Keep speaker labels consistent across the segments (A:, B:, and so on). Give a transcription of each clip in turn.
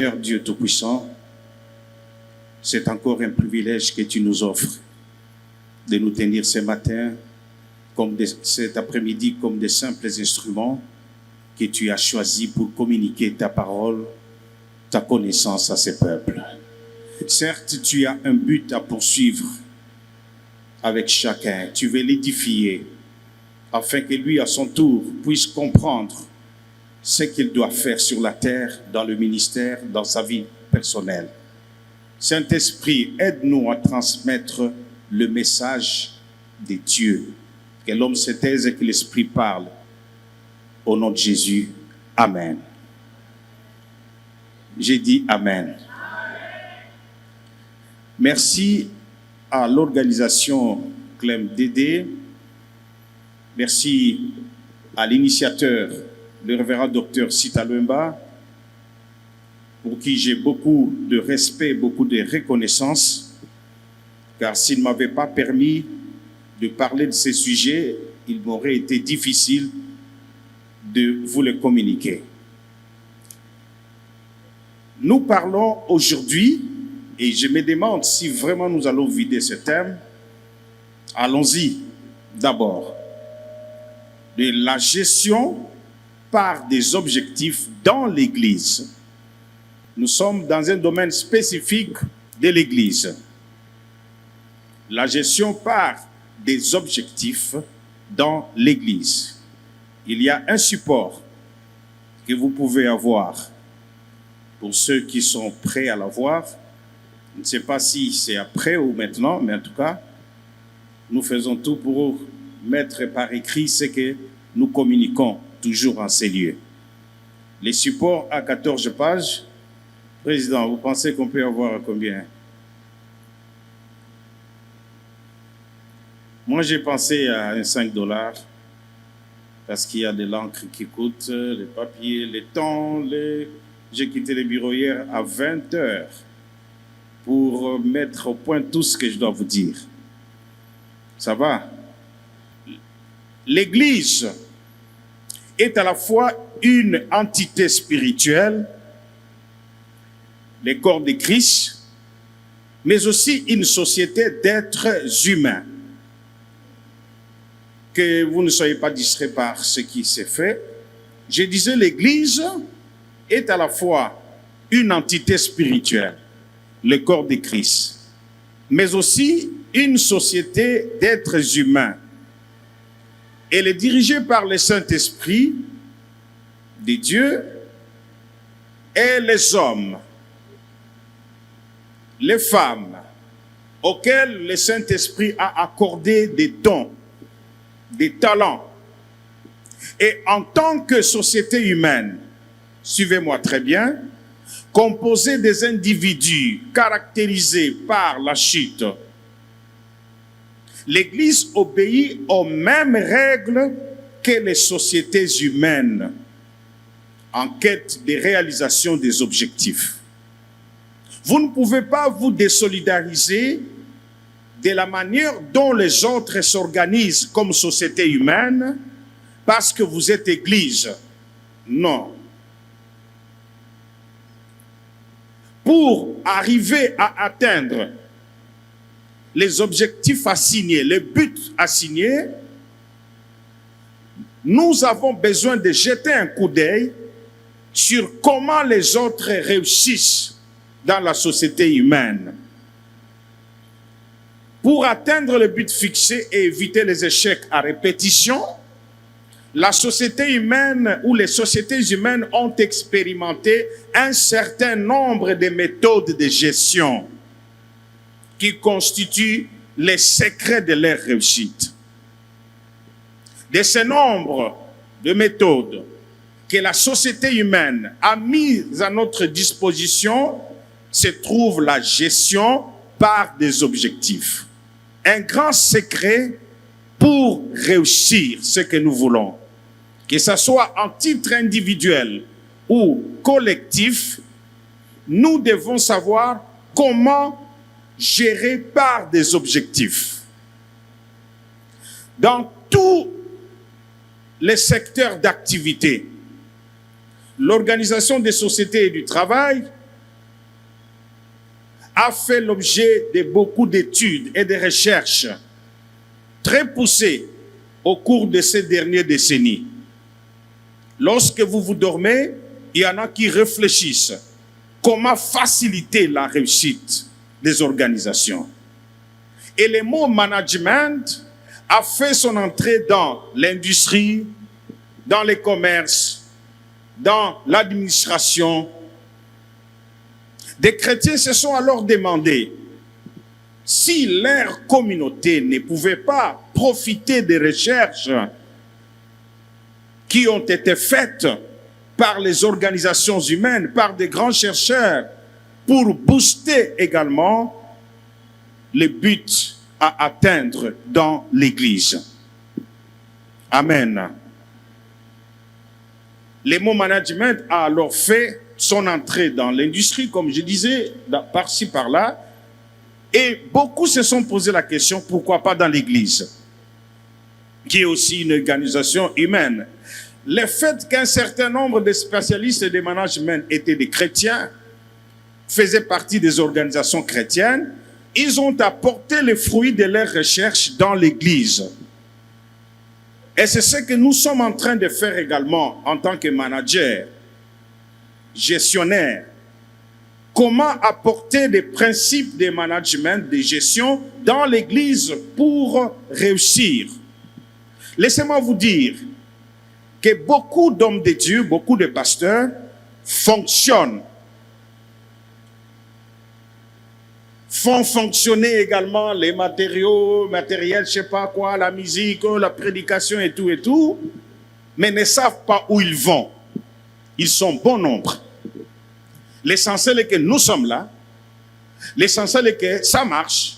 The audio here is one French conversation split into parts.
A: Seigneur Dieu Tout-Puissant, c'est encore un privilège que tu nous offres de nous tenir ce matin, cet après-midi, comme des simples instruments que tu as choisis pour communiquer ta parole, ta connaissance à ce peuple. Certes, tu as un but à poursuivre avec chacun. Tu veux l'édifier afin que lui, à son tour, puisse comprendre ce qu'il doit faire sur la terre, dans le ministère, dans sa vie personnelle. Saint-Esprit, aide-nous à transmettre le message de Dieu. Que l'homme se taise et que l'Esprit parle. Au nom de Jésus, Amen. J'ai dit Amen. Merci à l'organisation Clem Dédé. Merci à l'initiateur, le révérend docteur Sita Lumba, pour qui j'ai beaucoup de respect, beaucoup de reconnaissance, car s'il ne m'avait pas permis de parler de ces sujets, il m'aurait été difficile de vous les communiquer. Nous parlons aujourd'hui, et je me demande si vraiment nous allons vider ce thème. Allons-y d'abord. De la gestion par des objectifs dans l'Église. Nous sommes dans un domaine spécifique de l'Église. La gestion par des objectifs dans l'Église. Il y a un support que vous pouvez avoir. Pour ceux qui sont prêts à l'avoir, je ne sais pas si c'est après ou maintenant, mais en tout cas, nous faisons tout pour mettre par écrit ce que nous communiquons toujours en ces lieux. Les supports à 14 pages. Président, vous pensez qu'on peut avoir combien? Moi, j'ai pensé à un $5 parce qu'il y a de l'encre qui coûte, les papiers, les temps. J'ai quitté le bureau hier à 20 heures pour mettre au point tout ce que je dois vous dire. Ça va? L'Église est à la fois une entité spirituelle, le corps de Christ, mais aussi une société d'êtres humains. Que vous ne soyez pas distraits par ce qui s'est fait. Je disais, l'Église est à la fois une entité spirituelle, le corps de Christ, mais aussi une société d'êtres humains. Elle est dirigée par le Saint-Esprit de Dieu et les hommes, les femmes, auxquels le Saint-Esprit a accordé des dons, des talents. Et en tant que société humaine, suivez-moi très bien, composée des individus caractérisés par la chute, l'Église obéit aux mêmes règles que les sociétés humaines en quête de réalisation des objectifs. Vous ne pouvez pas vous désolidariser de la manière dont les autres s'organisent comme société humaine parce que vous êtes Église. Non. Pour arriver à atteindre les objectifs assignés, les buts assignés, nous avons besoin de jeter un coup d'œil sur comment les autres réussissent dans la société humaine. Pour atteindre le but fixé et éviter les échecs à répétition, la société humaine ou les sociétés humaines ont expérimenté un certain nombre de méthodes de gestion qui constituent les secrets de leur réussite. De ce nombre de méthodes que la société humaine a mises à notre disposition se trouve la gestion par des objectifs. Un grand secret pour réussir ce que nous voulons. Que ce soit en titre individuel ou collectif, nous devons savoir comment gérer par des objectifs. Dans tous les secteurs d'activité, l'Organisation des sociétés et du travail a fait l'objet de beaucoup d'études et de recherches très poussées au cours de ces dernières décennies. Lorsque vous dormez, il y en a qui réfléchissent comment faciliter la réussite des organisations. Et le mot management a fait son entrée dans l'industrie, dans les commerces, dans l'administration. Des chrétiens se sont alors demandé si leur communauté ne pouvait pas profiter des recherches qui ont été faites par les organisations humaines, par des grands chercheurs, pour booster également les buts à atteindre dans l'Église. Amen. Le mot management a alors fait son entrée dans l'industrie, comme je disais, par-ci, par-là, et beaucoup se sont posé la question, pourquoi pas dans l'Église, qui est aussi une organisation humaine. Le fait qu'un certain nombre de spécialistes de management étaient des chrétiens, faisaient partie des organisations chrétiennes, ils ont apporté les fruits de leurs recherches dans l'Église. Et c'est ce que nous sommes en train de faire également en tant que managers, gestionnaires. Comment apporter des principes de management, de gestion dans l'Église pour réussir. Laissez-moi vous dire que beaucoup d'hommes de Dieu, beaucoup de pasteurs fonctionnent, font fonctionner également les matériels, je sais pas quoi, la musique, la prédication et tout, mais ne savent pas où ils vont. Ils sont bon nombre. L'essentiel est que nous sommes là. L'essentiel est que ça marche.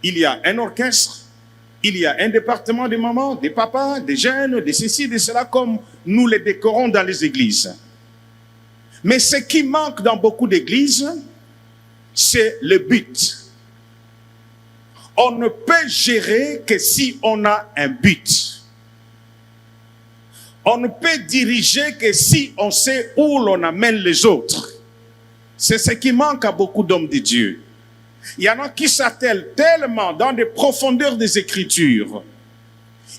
A: Il y a un orchestre. Il y a un département de mamans, des papas, des jeunes, de ceci, de cela, comme nous les décorons dans les églises. Mais ce qui manque dans beaucoup d'églises, c'est le but. On ne peut gérer que si on a un but. On ne peut diriger que si on sait où l'on amène les autres. C'est ce qui manque à beaucoup d'hommes de Dieu. Il y en a qui s'attellent tellement dans des profondeurs des Écritures.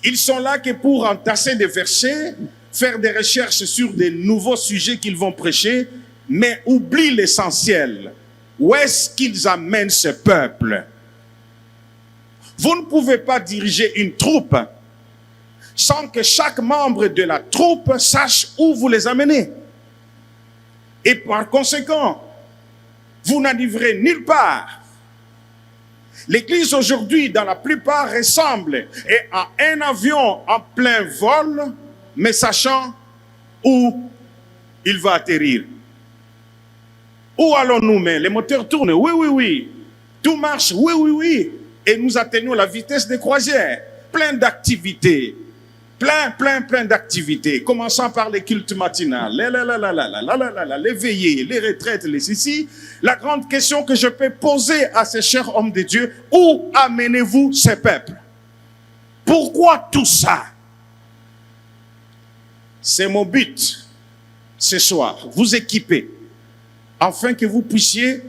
A: Ils sont là que pour entasser des versets, faire des recherches sur des nouveaux sujets qu'ils vont prêcher, mais oublient l'essentiel. Où est-ce qu'ils amènent ce peuple? Vous ne pouvez pas diriger une troupe sans que chaque membre de la troupe sache où vous les amenez. Et par conséquent, vous n'arriverez nulle part. L'Église aujourd'hui, dans la plupart, ressemble à un avion en plein vol, mais sachant où il va atterrir. Où allons-nous? Mais les moteurs tournent, oui, oui, oui. Tout marche, oui, oui, oui. Et nous atteignons la vitesse des croisières. Plein d'activités. Plein d'activités. Commençant par les cultes matinales, les veillées, les retraites, les ceci. La grande question que je peux poser à ces chers hommes de Dieu, où amenez-vous ces peuples? Pourquoi tout ça? C'est mon but ce soir, vous équiper, afin que vous puissiez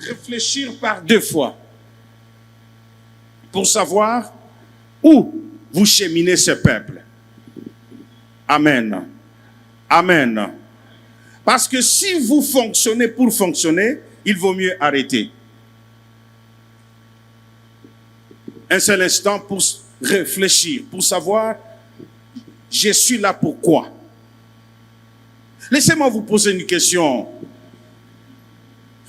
A: réfléchir par deux fois pour savoir où vous cheminez ce peuple. Amen. Amen. Parce que si vous fonctionnez pour fonctionner, il vaut mieux arrêter. Un seul instant pour réfléchir, pour savoir, je suis là pourquoi. Laissez-moi vous poser une question.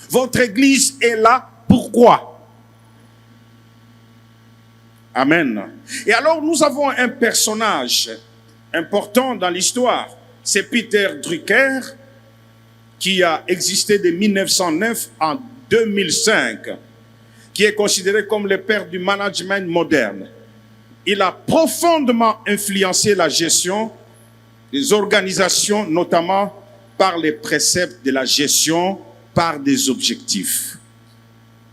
A: Votre église est là pourquoi? Amen. Et alors nous avons un personnage important dans l'histoire. C'est Peter Drucker, qui a existé de 1909 en 2005, qui est considéré comme le père du management moderne. Il a profondément influencé la gestion des organisations, notamment par les préceptes de la gestion par des objectifs.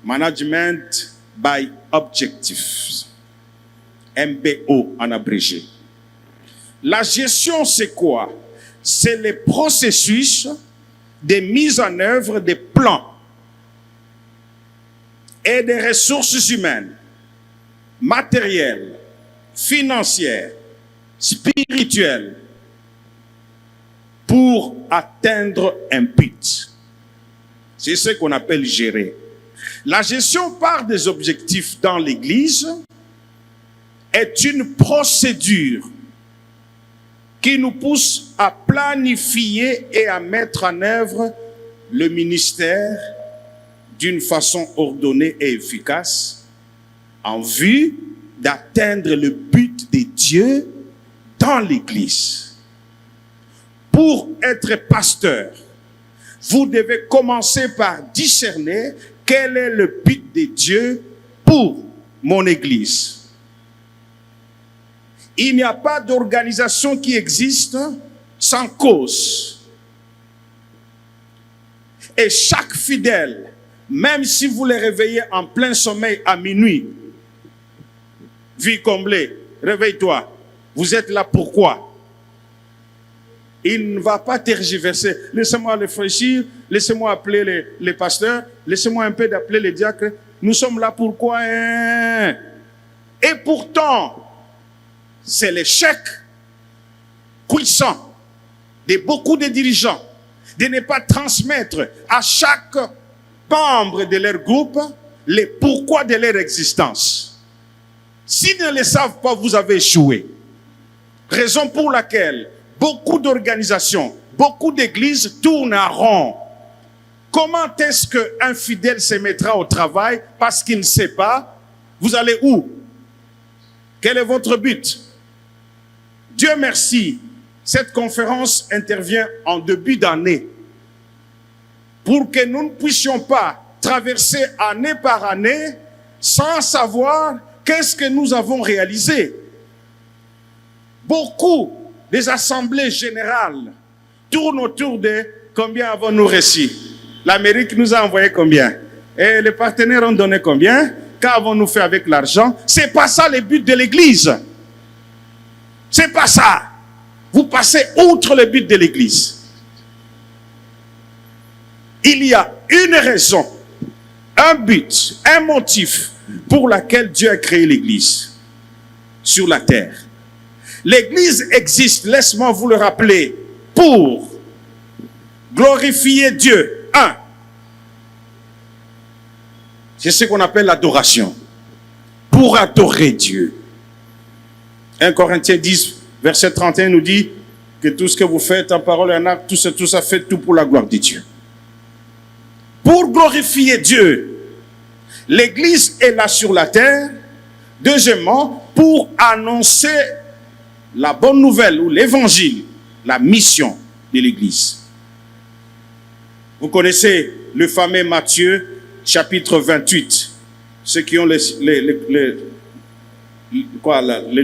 A: Management by Objectives. MBO en abrégé. La gestion, c'est quoi? C'est le processus de mise en œuvre des plans et des ressources humaines, matérielles, financières, spirituelles, pour atteindre un but. C'est ce qu'on appelle gérer. La gestion par des objectifs dans l'Église est une procédure qui nous pousse à planifier et à mettre en œuvre le ministère d'une façon ordonnée et efficace en vue d'atteindre le but de Dieu dans l'Église. Pour être pasteur, vous devez commencer par discerner quel est le but de Dieu pour mon Église. Il n'y a pas d'organisation qui existe sans cause. Et chaque fidèle, même si vous les réveillez en plein sommeil à minuit, vie comblée, réveille-toi, vous êtes là pourquoi? Il ne va pas tergiverser. Laissez-moi réfléchir, laissez-moi appeler les pasteurs, laissez-moi un peu d'appeler les diacres. Nous sommes là pourquoi? Et pourtant, c'est l'échec puissant de beaucoup de dirigeants de ne pas transmettre à chaque membre de leur groupe les pourquoi de leur existence. S'ils ne le savent pas, vous avez échoué. Raison pour laquelle beaucoup d'organisations, beaucoup d'églises tournent à rond. Comment est-ce qu'un fidèle se mettra au travail parce qu'il ne sait pas? Vous allez où? Quel est votre but? Dieu merci, cette conférence intervient en début d'année pour que nous ne puissions pas traverser année par année sans savoir qu'est-ce que nous avons réalisé. Beaucoup des assemblées générales tournent autour de combien avons-nous reçu? L'Amérique nous a envoyé combien? Et les partenaires ont donné combien? Qu'avons-nous fait avec l'argent? C'est pas ça le but de l'Église. C'est pas ça. Vous passez outre le but de l'Église. Il y a une raison, un but, un motif pour lequel Dieu a créé l'Église sur la terre. L'Église existe, laisse-moi vous le rappeler, pour glorifier Dieu. Un, c'est ce qu'on appelle l'adoration. Pour adorer Dieu. 1 Corinthiens 10, verset 31 nous dit que tout ce que vous faites en parole et en acte, tout ça fait tout pour la gloire de Dieu. Pour glorifier Dieu, l'Église est là sur la terre. Deuxièmement, pour annoncer la bonne nouvelle ou l'évangile, la mission de l'Église. Vous connaissez le fameux Matthieu, chapitre 28. Ceux qui ont les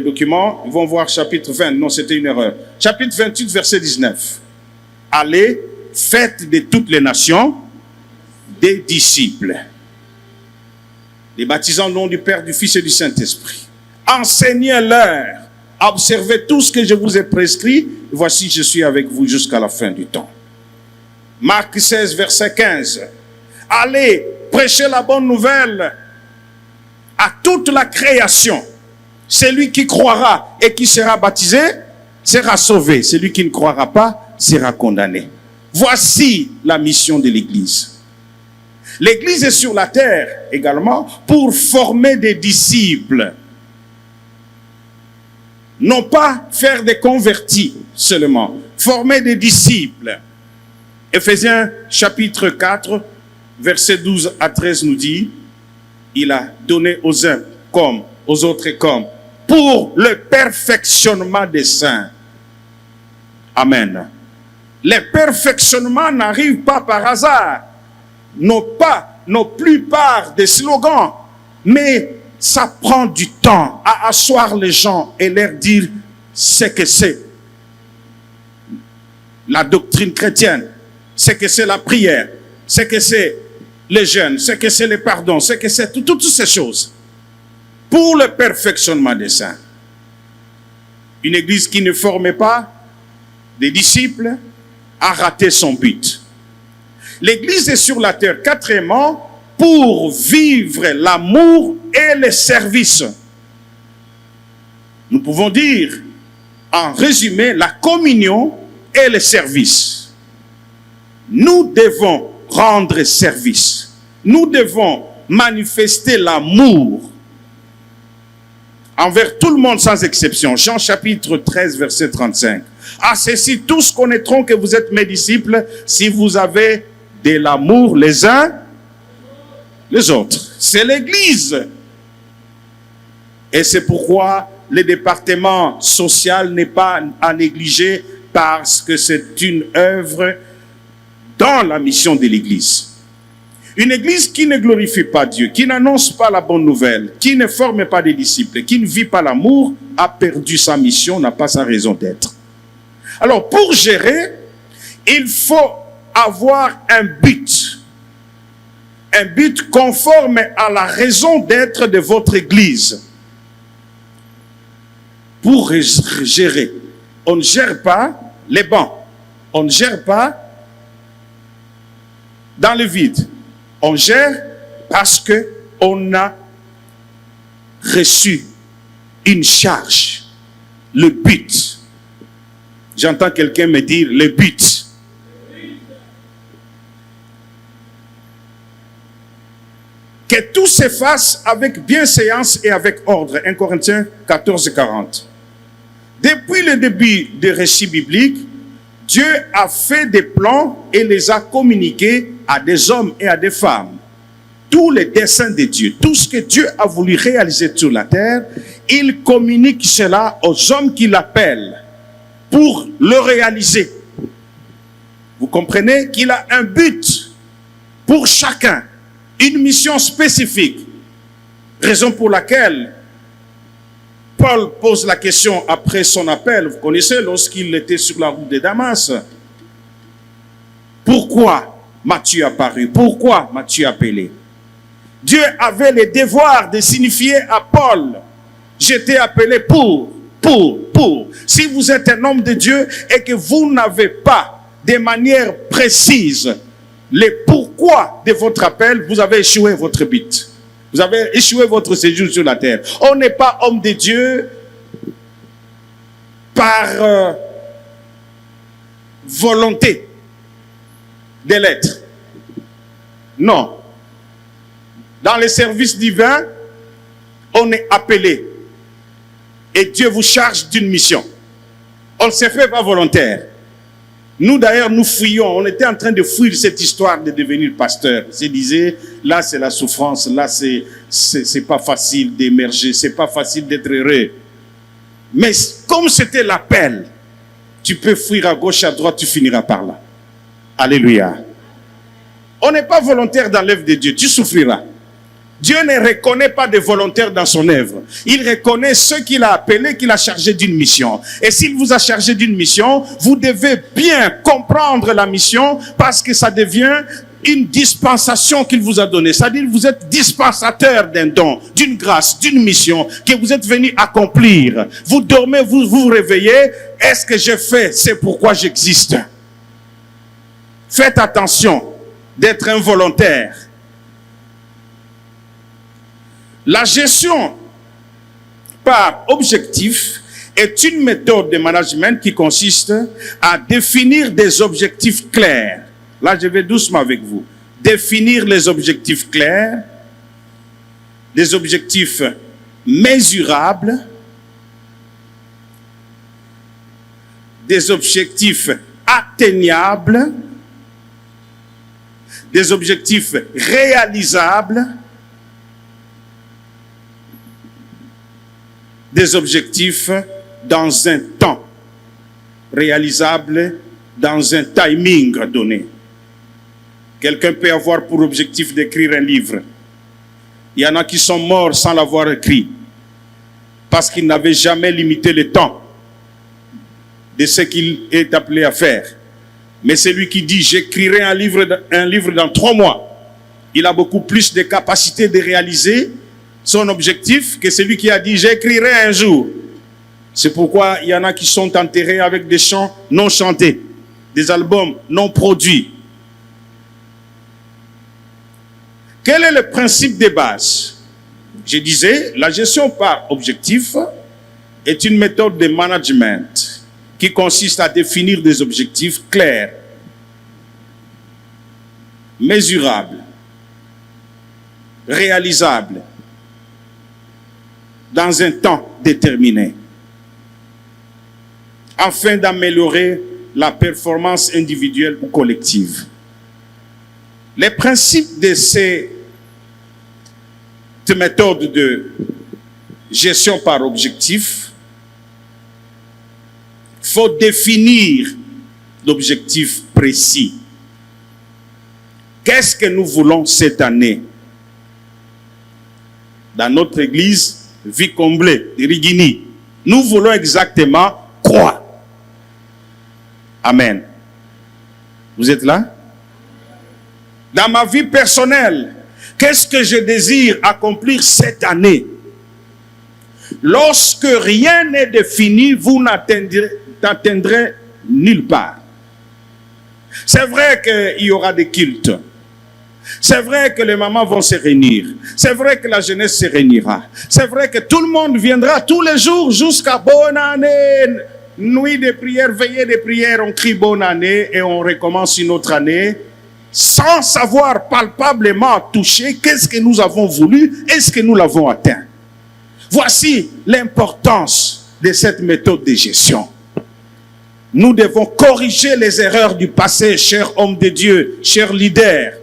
A: documents vont voir chapitre 20. Non, c'était une erreur. Chapitre 28, verset 19. Allez, faites de toutes les nations des disciples, les baptisant au nom du Père, du Fils et du Saint-Esprit. Enseignez-leur, observez tout ce que je vous ai prescrit. Voici, je suis avec vous jusqu'à la fin du temps. Marc 16, verset 15. Allez, prêchez la bonne nouvelle à toute la création. Celui qui croira et qui sera baptisé sera sauvé. Celui qui ne croira pas sera condamné. Voici la mission de l'Église. L'Église est sur la terre également pour former des disciples. Non pas faire des convertis seulement, former des disciples. Éphésiens chapitre 4, verset 12 à 13 nous dit, il a donné aux uns comme, aux autres comme, pour le perfectionnement des saints. Amen. Le perfectionnement n'arrive pas par hasard. Nos plupart des slogans, mais ça prend du temps à asseoir les gens et leur dire ce que c'est la doctrine chrétienne, ce que c'est la prière, ce que c'est les jeûnes, ce que c'est le pardon, ce que c'est toutes ces choses pour le perfectionnement des saints. Une église qui ne formait pas des disciples a raté son but. L'église est sur la terre, quatrièmement, pour vivre l'amour et le service. Nous pouvons dire, en résumé, la communion et le service. Nous devons rendre service. Nous devons manifester l'amour envers tout le monde sans exception. Jean chapitre 13, verset 35. À ceci, tous connaîtront que vous êtes mes disciples si vous avez de l'amour les uns les autres. C'est l'Église. Et c'est pourquoi le département social n'est pas à négliger, parce que c'est une œuvre dans la mission de l'Église. Une Église qui ne glorifie pas Dieu, qui n'annonce pas la bonne nouvelle, qui ne forme pas des disciples, qui ne vit pas l'amour, a perdu sa mission, n'a pas sa raison d'être. Alors, pour gérer, il faut avoir un but conforme à la raison d'être de votre Église. Pour gérer, on ne gère pas les bancs, on ne gère pas dans le vide. On gère parce qu'on a reçu une charge, le but. J'entends quelqu'un me dire le but. Que tout se fasse avec bienséance et avec ordre. 1 Corinthiens 14, 40. Depuis le début des récits bibliques, Dieu a fait des plans et les a communiqués à des hommes et à des femmes. Tous les desseins de Dieu, tout ce que Dieu a voulu réaliser sur la terre, il communique cela aux hommes qui l'appellent pour le réaliser. Vous comprenez qu'il a un but pour chacun, une mission spécifique. Raison pour laquelle Paul pose la question après son appel. Vous connaissez, lorsqu'il était sur la route de Damas. Pourquoi m'as-tu apparu? Pourquoi m'as-tu appelé? Dieu avait le devoir de signifier à Paul, j'étais appelé pour. Si vous êtes un homme de Dieu et que vous n'avez pas de manière précise le pourquoi de votre appel, vous avez échoué votre but. Vous avez échoué votre séjour sur la terre. On n'est pas homme de Dieu par volonté de l'être. Non. Dans les services divins, on est appelé. Et Dieu vous charge d'une mission. On ne se fait pas volontaire. Nous d'ailleurs, nous fuyions. On était en train de fuir cette histoire de devenir pasteur. On se disait, là c'est la souffrance, là c'est pas facile d'émerger, c'est pas facile d'être heureux. Mais comme c'était l'appel, tu peux fuir à gauche, à droite, tu finiras par là. Alléluia. On n'est pas volontaire dans l'œuvre de Dieu, tu souffriras. Dieu ne reconnaît pas de volontaires dans son œuvre. Il reconnaît ceux qu'il a appelés, qu'il a chargés d'une mission. Et s'il vous a chargé d'une mission, vous devez bien comprendre la mission, parce que ça devient une dispensation qu'il vous a donnée. C'est-à-dire que vous êtes dispensateur d'un don, d'une grâce, d'une mission que vous êtes venu accomplir. Vous dormez, vous vous réveillez. Est-ce que j'ai fait? C'est pourquoi j'existe. Faites attention d'être involontaire. La gestion par objectif est une méthode de management qui consiste à définir des objectifs clairs. Là, je vais doucement avec vous. Définir les objectifs clairs, des objectifs mesurables, des objectifs atteignables, des objectifs réalisables, des objectifs dans un temps réalisable, dans un timing donné. Quelqu'un peut avoir pour objectif d'écrire un livre. Il y en a qui sont morts sans l'avoir écrit, parce qu'ils n'avaient jamais limité le temps de ce qu'il est appelé à faire. Mais celui qui dit j'écrirai un livre dans 3 mois, il a beaucoup plus de capacité de réaliser son objectif que celui qui a dit j'écrirai un jour. C'est pourquoi il y en a qui sont enterrés avec des chants non chantés, des albums non produits. Quel est le principe de base? Je disais, la gestion par objectif est une méthode de management qui consiste à définir des objectifs clairs, mesurables, réalisables, dans un temps déterminé, afin d'améliorer la performance individuelle ou collective. Les principes de cette méthode de gestion par objectif, il faut définir l'objectif précis. Qu'est-ce que nous voulons cette année? Dans notre église, Vie comblée de Rigini, nous voulons exactement quoi? Amen. Vous êtes là? Dans ma vie personnelle, qu'est-ce que je désire accomplir cette année? Lorsque rien n'est défini, vous n'atteindrez nulle part. C'est vrai qu'il y aura des cultes. C'est vrai que les mamans vont se réunir. C'est vrai que la jeunesse se réunira. C'est vrai que tout le monde viendra tous les jours jusqu'à bonne année. Nuit de prière, veillée de prière, on crie bonne année et on recommence une autre année sans savoir palpablement toucher qu'est-ce que nous avons voulu, est-ce que nous l'avons atteint. Voici l'importance de cette méthode de gestion. Nous devons corriger les erreurs du passé, chers hommes de Dieu, chers leaders,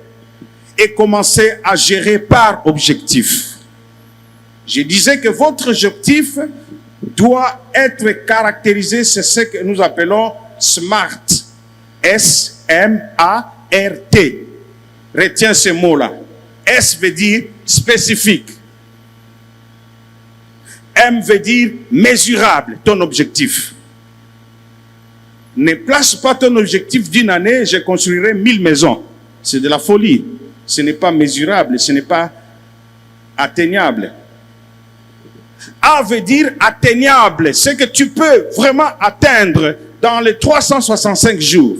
A: et commencer à gérer par objectif. Je disais que votre objectif doit être caractérisé, c'est ce que nous appelons SMART. S-M-A-R-T. Retiens ce mot-là. S veut dire spécifique. M veut dire mesurable, ton objectif. Ne place pas ton objectif d'une année, je construirai 1000 maisons. C'est de la folie. Ce n'est pas mesurable, ce n'est pas atteignable. A veut dire atteignable, ce que tu peux vraiment atteindre dans les 365 jours.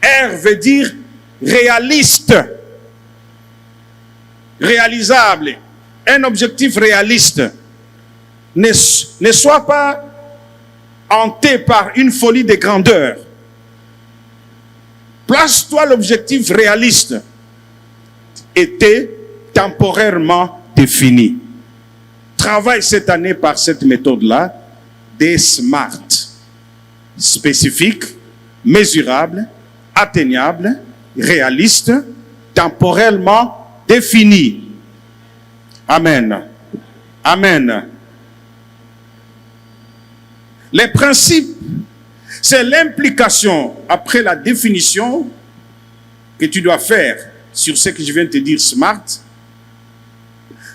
A: R veut dire réaliste, réalisable, un objectif réaliste. Ne sois pas hanté par une folie de grandeur. Place-toi l'objectif réaliste et t'es temporairement défini. Travaille cette année par cette méthode-là, des SMART. Spécifique, mesurable, atteignable, réaliste, temporellement défini. Amen. Amen. Les principes, c'est l'implication après la définition que tu dois faire sur ce que je viens de te dire, SMART.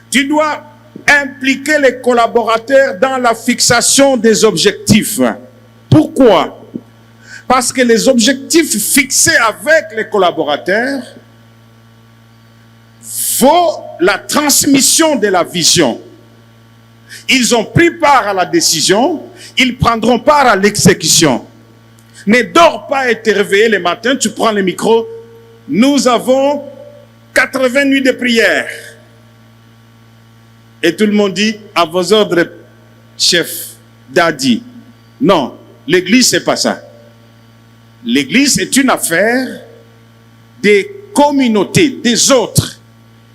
A: Tu dois impliquer les collaborateurs dans la fixation des objectifs. Pourquoi? Parce que les objectifs fixés avec les collaborateurs vaut la transmission de la vision. Ils ont pris part à la décision, ils prendront part à l'exécution. Ne dors pas et te réveiller le matin, tu prends le micro. Nous avons 80 nuits de prière. Et tout le monde dit, à vos ordres, chef, daddy. Non, l'église, c'est pas ça. L'église est une affaire des communautés, des autres.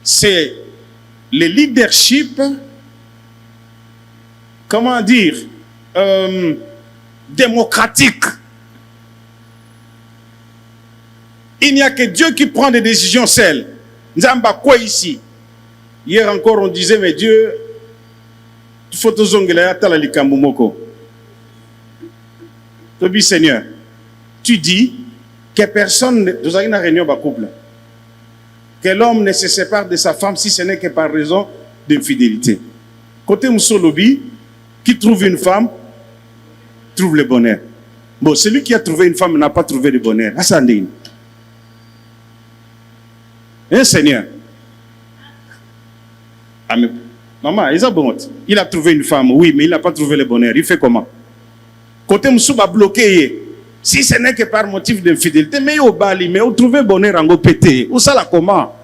A: C'est le leadership, comment dire, démocratique. Il n'y a que Dieu qui prend des décisions seules. Nzamba quoi ici? Hier encore on disait, mais Dieu, il faut tout zongler tala likamumoko. Tobi Seigneur, tu dis que personne, nous avons une réunion de couple, que l'homme ne se sépare de sa femme si ce n'est que par raison d'infidélité. Côté Moussolobi, qui trouve une femme, trouve le bonheur. Bon, celui qui a trouvé une femme n'a pas trouvé le bonheur. Asandine. Hein, Seigneur? Ah, mais, maman, il a trouvé une femme, oui, mais il n'a pas trouvé le bonheur. Il fait comment? Côté Moussouba bloqué, si ce n'est que par motif d'infidélité, mais au Bali, mais au trouvé bonheur en pété. Où ça la comment?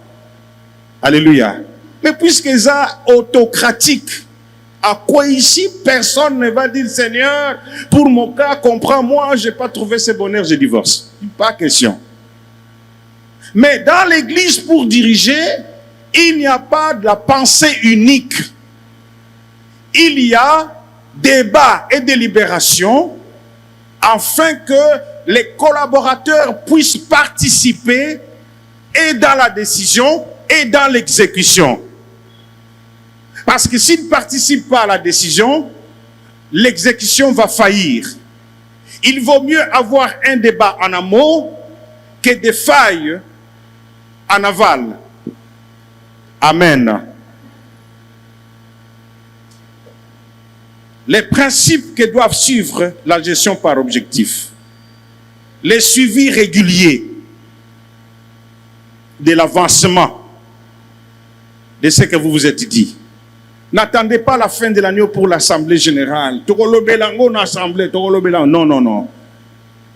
A: Alléluia. Mais puisque ça autocratique, à quoi ici personne ne va dire Seigneur, pour mon cas, comprends-moi, je n'ai pas trouvé ce bonheur, je divorce. Pas question. Mais dans l'église, pour diriger, il n'y a pas de la pensée unique. Il y a débat et délibération afin que les collaborateurs puissent participer et dans la décision et dans l'exécution. Parce que s'ils ne participent pas à la décision, l'exécution va faillir. Il vaut mieux avoir un débat en amont que des failles en aval. Amen. Les principes que doivent suivre la gestion par objectif. Les suivis réguliers de l'avancement de ce que vous vous êtes dit. N'attendez pas la fin de l'année pour l'Assemblée générale. Non, non, non.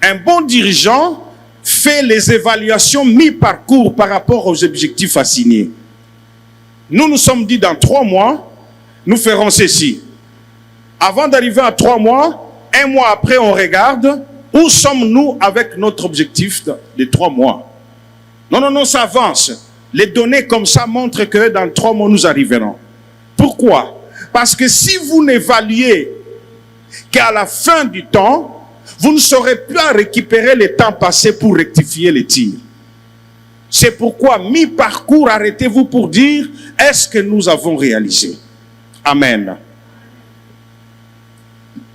A: Un bon dirigeant fait les évaluations mi-parcours par rapport aux objectifs assignés. Nous nous sommes dit dans 3 mois, nous ferons ceci. Avant d'arriver à 3 mois, 1 mois après, on regarde où sommes-nous avec notre objectif de 3 mois. Non, non, non, ça avance. Les données comme ça montrent que dans 3 mois, nous arriverons. Pourquoi? Parce que si vous n'évaluez qu'à la fin du temps, vous ne saurez plus à récupérer le temps passé pour rectifier les tirs. C'est pourquoi, mi-parcours, arrêtez-vous pour dire, est-ce que nous avons réalisé? Amen.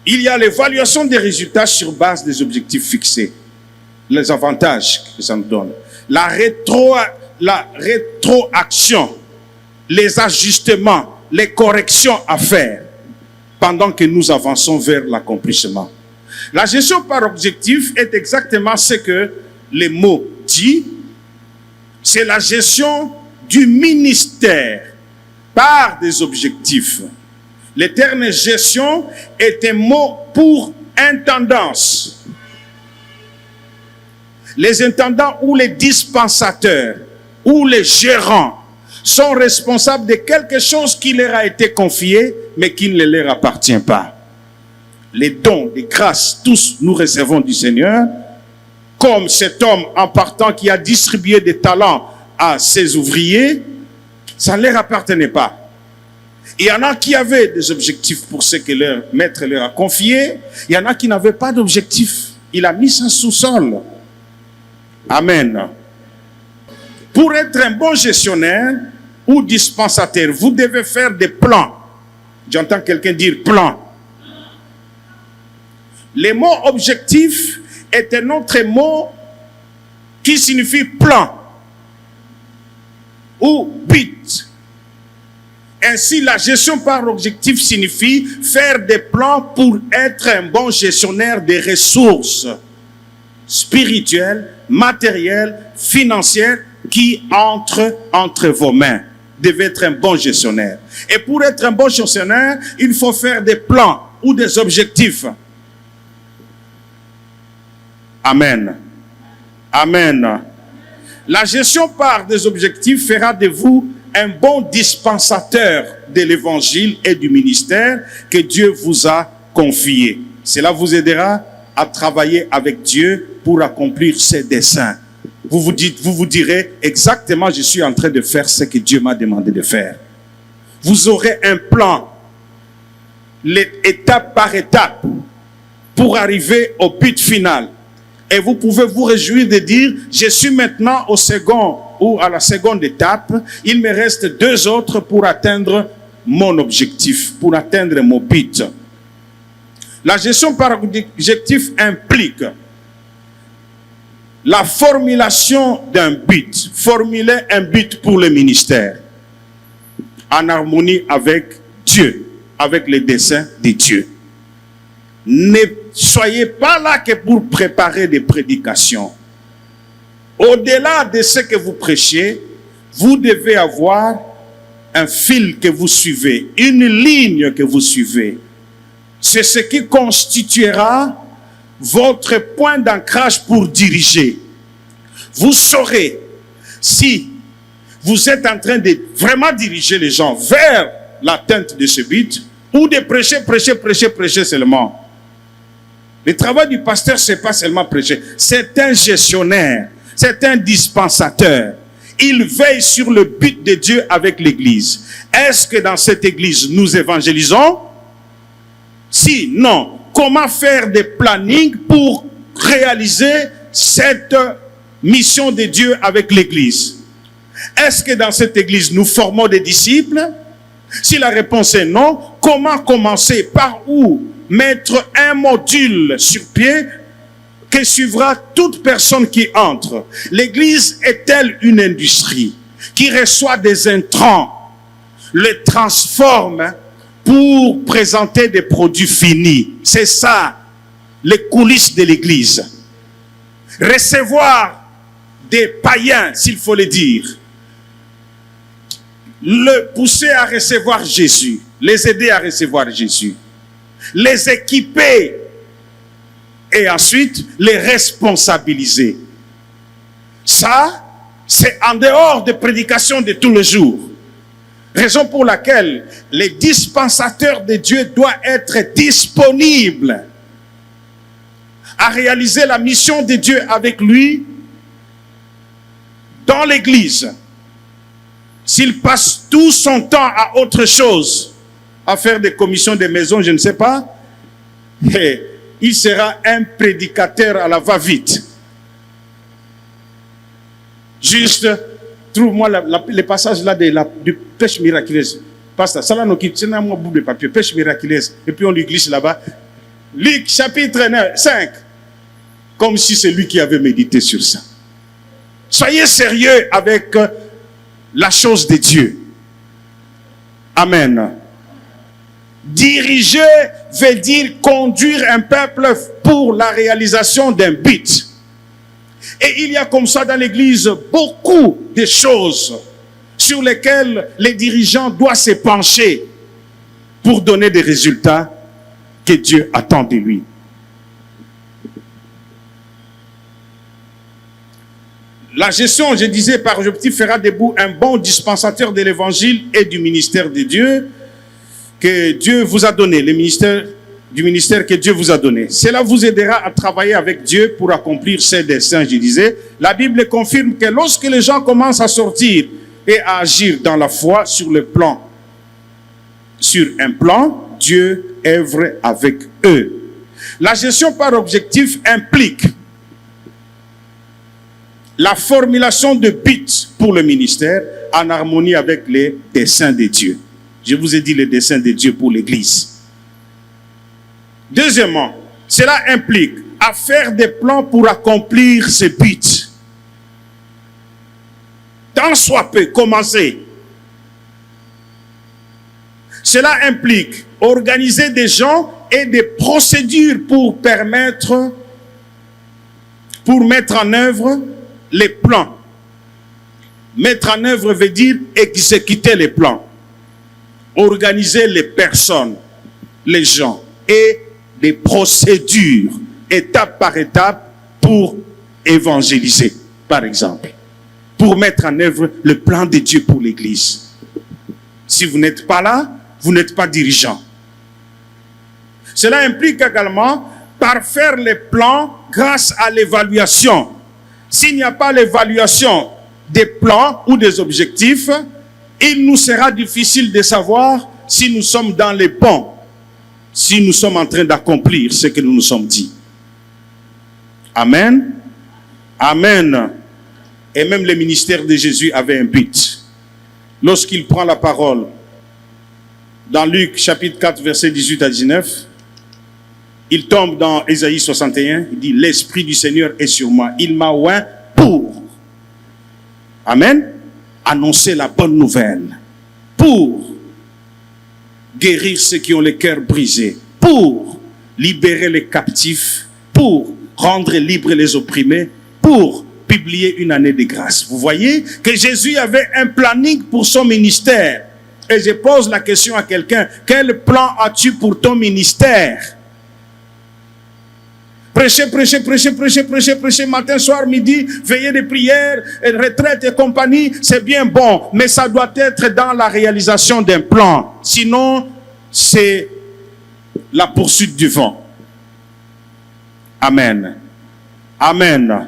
A: Il y a l'évaluation des résultats sur base des objectifs fixés. Les avantages que ça nous donne. La rétroaction, les ajustements, les corrections à faire pendant que nous avançons vers l'accomplissement. La gestion par objectif est exactement ce que les mots disent. C'est la gestion du ministère par des objectifs. Le terme gestion est un mot pour intendance. Les intendants ou les dispensateurs ou les gérants sont responsables de quelque chose qui leur a été confié, mais qui ne leur appartient pas. Les dons, les grâces, tous nous recevons du Seigneur, comme cet homme en partant qui a distribué des talents à ses ouvriers, ça ne leur appartenait pas. Il y en a qui avaient des objectifs pour ce que leur maître leur a confié, il y en a qui n'avaient pas d'objectif. Il a mis ça sous-sol. Amen. Pour être un bon gestionnaire ou dispensateur, vous devez faire des plans. J'entends quelqu'un dire plan. Le mot objectif est un autre mot qui signifie plan ou but. Ainsi, la gestion par objectif signifie faire des plans pour être un bon gestionnaire des ressources spirituelles, matérielles, financières qui entrent entre vos mains. Vous devez être un bon gestionnaire. Et pour être un bon gestionnaire, il faut faire des plans ou des objectifs. Amen. Amen. La gestion par des objectifs fera de vous un bon dispensateur de l'évangile et du ministère que Dieu vous a confié. Cela vous aidera à travailler avec Dieu pour accomplir ses desseins. Vous vous direz exactement, je suis en train de faire ce que Dieu m'a demandé de faire. Vous aurez un plan, étape par étape, pour arriver au but final. Et vous pouvez vous réjouir de dire, je suis maintenant au second ou à la seconde étape, il me reste 2 autres pour atteindre mon objectif, pour atteindre mon but. La gestion par objectif implique la formulation d'un but, formuler un but pour le ministère, en harmonie avec Dieu, avec les desseins de Dieu. Ne soyez pas là que pour préparer des prédications. Au-delà de ce que vous prêchez, vous devez avoir un fil que vous suivez, une ligne que vous suivez. C'est ce qui constituera votre point d'ancrage pour diriger. Vous saurez si vous êtes en train de vraiment diriger les gens vers l'atteinte de ce but, ou de prêcher seulement. Le travail du pasteur, ce n'est pas seulement prêcher. C'est un gestionnaire, c'est un dispensateur. Il veille sur le but de Dieu avec l'église. Est-ce que dans cette église, nous évangélisons? Si, non. Comment faire des plannings pour réaliser cette mission de Dieu avec l'église? Est-ce que dans cette église, nous formons des disciples? Si la réponse est non, comment commencer? Par où mettre un module sur pied que suivra toute personne qui entre? L'église est-elle une industrie qui reçoit des intrants, les transforme pour présenter des produits finis? C'est ça, les coulisses de l'église. Recevoir des païens, s'il faut le dire. Le pousser à recevoir Jésus, les aider à recevoir Jésus, les équiper et ensuite les responsabiliser. Ça, c'est en dehors des prédications de tous les jours. Raison pour laquelle les dispensateurs de Dieu doivent être disponibles à réaliser la mission de Dieu avec lui dans l'église. S'il passe tout son temps à autre chose, à faire des commissions de maison, je ne sais pas, et il sera un prédicateur à la va-vite. Juste, trouve-moi les passages là de pêche miraculeuse. Pasteur, ça là, nous quittons un bout de papier, pêche miraculeuse, et puis on lui glisse là-bas. Luc chapitre 5, comme si c'est lui qui avait médité sur ça. Soyez sérieux avec la chose de Dieu. Amen. Diriger veut dire conduire un peuple pour la réalisation d'un but. Et il y a comme ça dans l'église beaucoup de choses sur lesquelles les dirigeants doivent se pencher pour donner des résultats que Dieu attend de lui. La gestion, je disais, par objectif fera debout un bon dispensateur de l'évangile et du ministère de Dieu que Dieu vous a donné, le ministère que Dieu vous a donné. Cela vous aidera à travailler avec Dieu pour accomplir ses desseins, je disais. La Bible confirme que lorsque les gens commencent à sortir et à agir dans la foi sur un plan, Dieu œuvre avec eux. La gestion par objectif implique la formulation de buts pour le ministère en harmonie avec les desseins de Dieu. Je vous ai dit les desseins de Dieu pour l'Église. Deuxièmement, cela implique à faire des plans pour accomplir ces buts. Tant soit peu, commencer. Cela implique organiser des gens et des procédures pour mettre en œuvre les plans. Mettre en œuvre veut dire exécuter les plans. Organiser les personnes, les gens et des procédures, étape par étape, pour évangéliser, par exemple. Pour mettre en œuvre le plan de Dieu pour l'Église. Si vous n'êtes pas là, vous n'êtes pas dirigeant. Cela implique également parfaire les plans grâce à l'évaluation. S'il n'y a pas l'évaluation des plans ou des objectifs, il nous sera difficile de savoir si nous sommes dans les bons, si nous sommes en train d'accomplir ce que nous nous sommes dit. Amen. Amen. Et même le ministère de Jésus avait un but. Lorsqu'il prend la parole, dans Luc chapitre 4, verset 18 à 19, il tombe dans Ésaïe 61, il dit « L'Esprit du Seigneur est sur moi, il m'a oint pour. » Amen. Annoncer la bonne nouvelle. Pour guérir ceux qui ont le cœur brisé. Pour libérer les captifs. Pour rendre libres les opprimés. Pour publier une année de grâce. Vous voyez que Jésus avait un planning pour son ministère. Et je pose la question à quelqu'un. Quel plan as-tu pour ton ministère? Prêcher, matin, soir, midi, veillée de prière, retraite et compagnie, c'est bien bon, mais ça doit être dans la réalisation d'un plan. Sinon, c'est la poursuite du vent. Amen. Amen.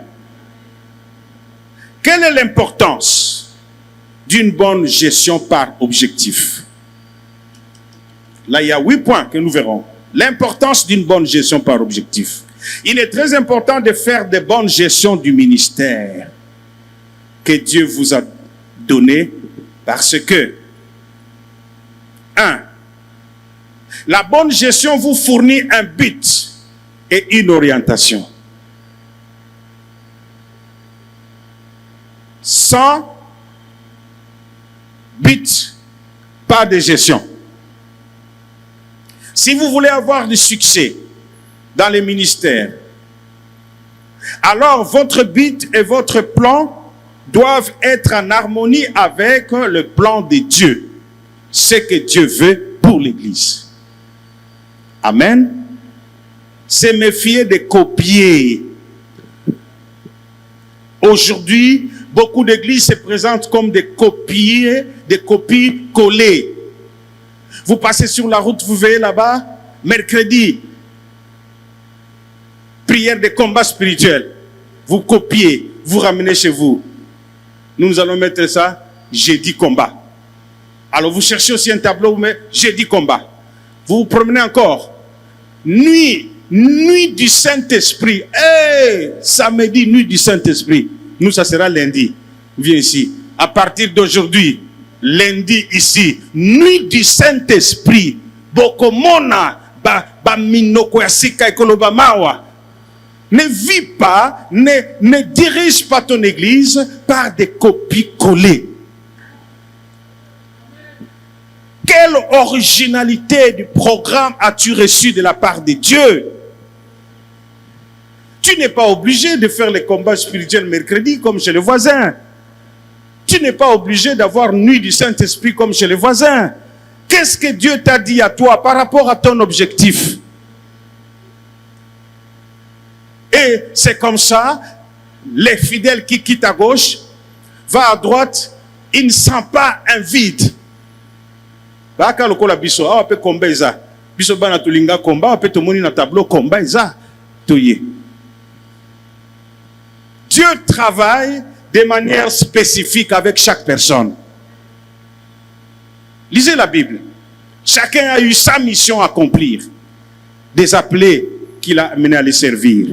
A: Quelle est l'importance d'une bonne gestion par objectif? Là, il y a 8 points que nous verrons. L'importance d'une bonne gestion par objectif. Il est très important de faire de bonnes gestions du ministère que Dieu vous a donné parce que 1. La bonne gestion vous fournit un but et une orientation. Sans but, pas de gestion. Si vous voulez avoir du succès dans les ministères, alors votre but et votre plan doivent être en harmonie avec le plan de Dieu, ce que Dieu veut pour l'Église. Amen. Se méfier de copier. Aujourd'hui, beaucoup d'églises se présentent comme des copies collées. Vous passez sur la route, vous veillez là-bas, mercredi, prière de combat spirituel. Vous copiez, vous ramenez chez vous. Nous allons mettre ça, jeudi combat. Alors vous cherchez aussi un tableau, mais jeudi combat. Vous vous promenez encore. Nuit du Saint-Esprit. Samedi, nuit du Saint-Esprit. Nous, ça sera lundi. Viens ici. À partir d'aujourd'hui, lundi ici, nuit du Saint-Esprit. Bokomona, minoko yasika ekolobamawa. Ne vis pas, ne dirige pas ton église par des copies collées. Quelle originalité du programme as-tu reçu de la part de Dieu? Tu n'es pas obligé de faire les combats spirituels mercredi comme chez les voisins. Tu n'es pas obligé d'avoir nuit du Saint-Esprit comme chez les voisins. Qu'est-ce que Dieu t'a dit à toi par rapport à ton objectif? Et c'est comme ça, les fidèles qui quittent à gauche, va à droite, ils ne sentent pas un vide. Baka lokola biso awa pe komba eza biso bana tulinga komba pe tomoni na tableau komba eza toye. Dieu travaille de manière spécifique avec chaque personne. Lisez la Bible. Chacun a eu sa mission à accomplir, des appelés qu'il a amenés à les servir.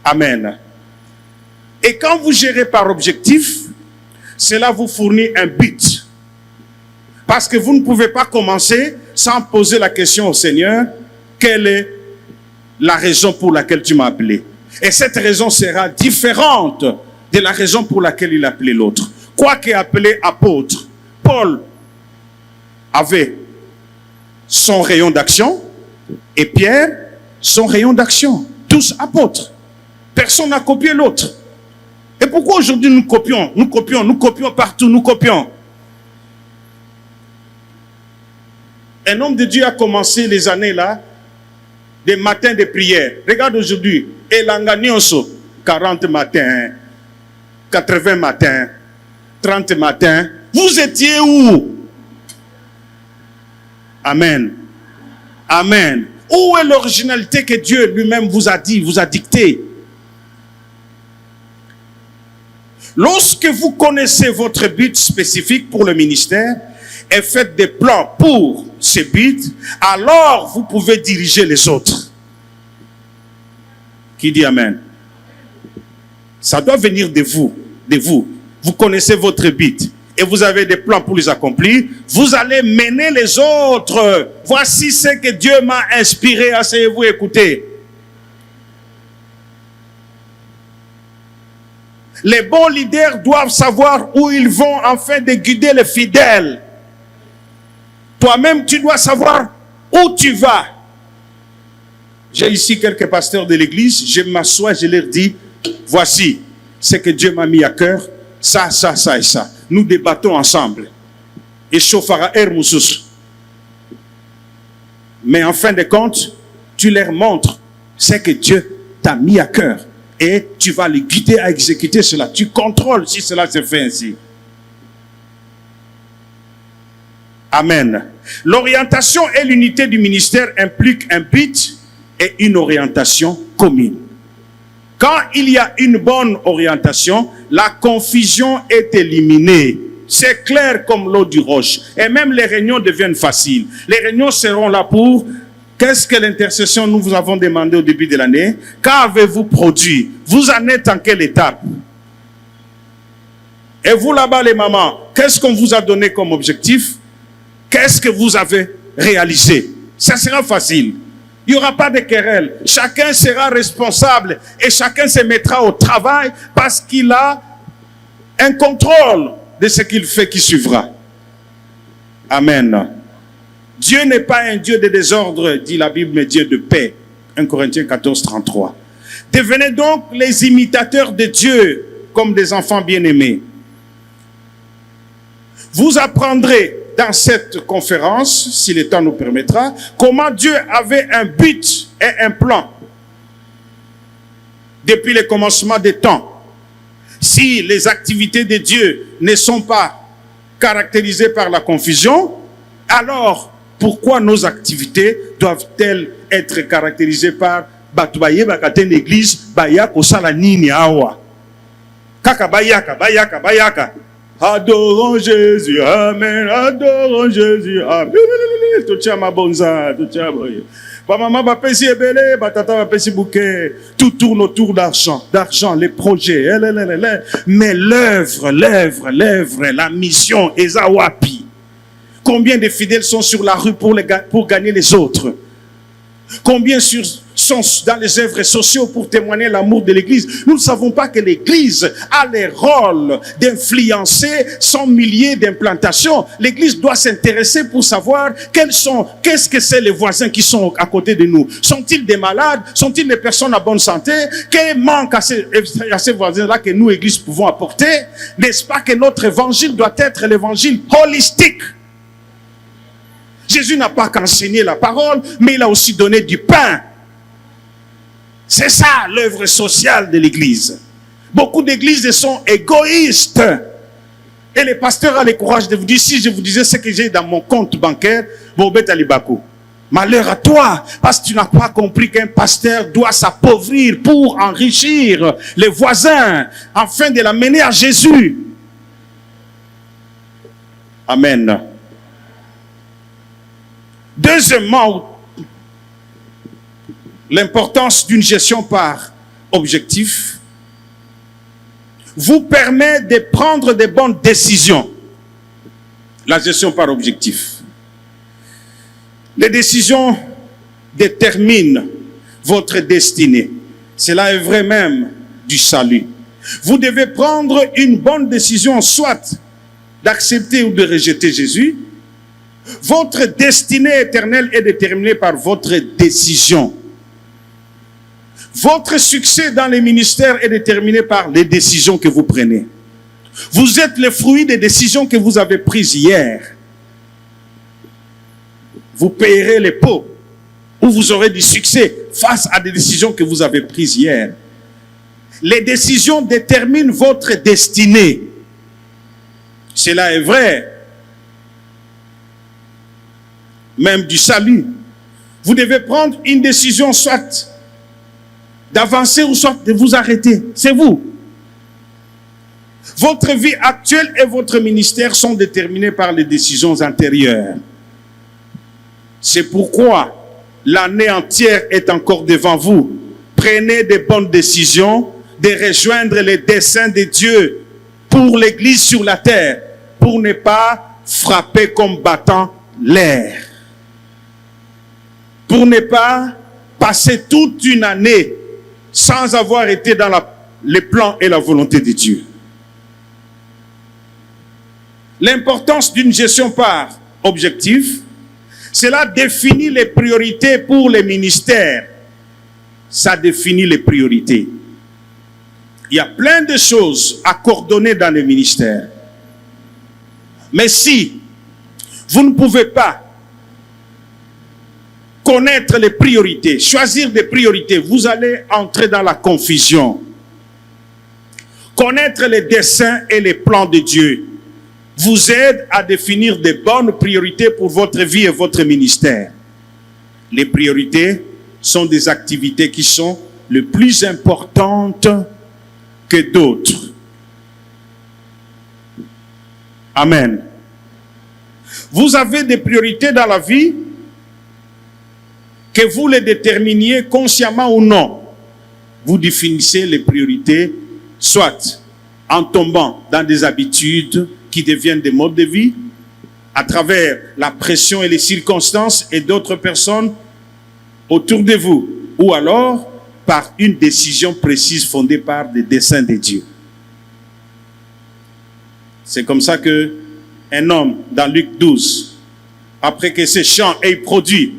A: Amen. Et quand vous gérez par objectif, cela vous fournit un but. Parce que vous ne pouvez pas commencer sans poser la question au Seigneur, quelle est la raison pour laquelle tu m'as appelé? Et cette raison sera différente de la raison pour laquelle il a appelé l'autre. Quoi qu'est appelé apôtre, Paul avait son rayon d'action et Pierre son rayon d'action. Tous apôtres. Personne n'a copié l'autre. Et pourquoi aujourd'hui nous copions partout, nous copions? Un homme de Dieu a commencé les années là, des matins de prière. Regarde aujourd'hui, Elanganioso, 40 matins, 80 matins, 30 matins. Vous étiez où? Amen. Amen. Où est l'originalité que Dieu lui-même vous a dit, vous a dicté? Lorsque vous connaissez votre but spécifique pour le ministère et faites des plans pour ce but, alors vous pouvez diriger les autres. Qui dit Amen? Ça doit venir de vous, de vous. Vous connaissez votre but et vous avez des plans pour les accomplir. Vous allez mener les autres. Voici ce que Dieu m'a inspiré. Asseyez-vous, écoutez. Les bons leaders doivent savoir où ils vont afin de guider les fidèles. Toi-même, tu dois savoir où tu vas. J'ai ici quelques pasteurs de l'église. Je m'assois, je leur dis, voici ce que Dieu m'a mis à cœur. Ça, ça, ça et ça. Nous débattons ensemble. Et chauffara Hermoussous. Mais en fin de compte, tu leur montres ce que Dieu t'a mis à cœur. Et tu vas le guider à exécuter cela. Tu contrôles si cela se fait ainsi. Amen. L'orientation et l'unité du ministère impliquent un but et une orientation commune. Quand il y a une bonne orientation, la confusion est éliminée. C'est clair comme l'eau du roche. Et même les réunions deviennent faciles. Les réunions seront là pour... Qu'est-ce que l'intercession nous vous avons demandé au début de l'année? Qu'avez-vous produit? Vous en êtes en quelle étape? Et vous là-bas les mamans, qu'est-ce qu'on vous a donné comme objectif? Qu'est-ce que vous avez réalisé? Ça sera facile. Il n'y aura pas de querelle. Chacun sera responsable et chacun se mettra au travail parce qu'il a un contrôle de ce qu'il fait qui suivra. Amen. Dieu n'est pas un Dieu de désordre, dit la Bible, mais Dieu de paix. 1 Corinthiens 14, 33. Devenez donc les imitateurs de Dieu comme des enfants bien-aimés. Vous apprendrez dans cette conférence, si le temps nous permettra, comment Dieu avait un but et un plan depuis le commencement des temps. Si les activités de Dieu ne sont pas caractérisées par la confusion, alors pourquoi nos activités doivent-elles être caractérisées par Batubaye Bakate l'église Bayaka Osala Nini Awa Kaka Bayaka Bayaka Bayaka. Adorons Jésus, Amen, adorons Jésus, Amen. Tout ma bonza, tout maman va pesi ebele, batata va pesi bouquet. Tout tourne autour d'argent, les projets. Mais l'œuvre, la mission, Ezawapi. Combien de fidèles sont sur la rue pour gagner les autres? Combien sont dans les œuvres sociaux pour témoigner l'amour de l'Église? Nous ne savons pas que l'Église a le rôle d'influencer 100 milliers d'implantations. L'Église doit s'intéresser pour savoir qu'est-ce que c'est les voisins qui sont à côté de nous. Sont-ils des malades? Sont-ils des personnes à bonne santé? Quel manque à ces voisins-là que nous, Église, pouvons apporter? N'est-ce pas que notre évangile doit être l'évangile holistique? Jésus n'a pas qu'enseigné la parole, mais il a aussi donné du pain. C'est ça l'œuvre sociale de l'Église. Beaucoup d'églises sont égoïstes. Et le pasteur a le courage de vous dire, si je vous disais ce que j'ai dans mon compte bancaire, Bobet Alibakou. Malheur à toi, parce que tu n'as pas compris qu'un pasteur doit s'appauvrir pour enrichir les voisins, afin de l'amener à Jésus. Amen. Deuxièmement, l'importance d'une gestion par objectif vous permet de prendre de bonnes décisions. La gestion par objectif. Les décisions déterminent votre destinée. Cela est vrai même du salut. Vous devez prendre une bonne décision, soit d'accepter ou de rejeter Jésus. Votre destinée éternelle est déterminée par votre décision. Votre succès dans les ministères est déterminé par les décisions que vous prenez. Vous êtes le fruit des décisions que vous avez prises hier. Vous payerez les pots ou vous aurez du succès face à des décisions que vous avez prises hier. Les décisions déterminent votre destinée. Cela est vrai. Même du salut. Vous devez prendre une décision, soit d'avancer ou soit de vous arrêter. C'est vous. Votre vie actuelle et votre ministère sont déterminés par les décisions antérieures. C'est pourquoi l'année entière est encore devant vous. Prenez de bonnes décisions de rejoindre les desseins de Dieu pour l'Église sur la terre, pour ne pas frapper comme battant l'air. Pour ne pas passer toute une année sans avoir été dans les plans et la volonté de Dieu. L'importance d'une gestion par objectif, cela définit les priorités pour les ministères. Ça définit les priorités. Il y a plein de choses à coordonner dans les ministères. Mais si vous ne pouvez pas connaître les priorités, choisir des priorités, vous allez entrer dans la confusion. Connaître les desseins et les plans de Dieu vous aide à définir des bonnes priorités pour votre vie et votre ministère. Les priorités sont des activités qui sont les plus importantes que d'autres. Amen. Vous avez des priorités dans la vie, que vous les déterminiez consciemment ou non. Vous définissez les priorités, soit en tombant dans des habitudes qui deviennent des modes de vie, à travers la pression et les circonstances et d'autres personnes autour de vous, ou alors par une décision précise fondée par des desseins de Dieu. C'est comme ça que un homme, dans Luc 12, après que ses champs aient produit,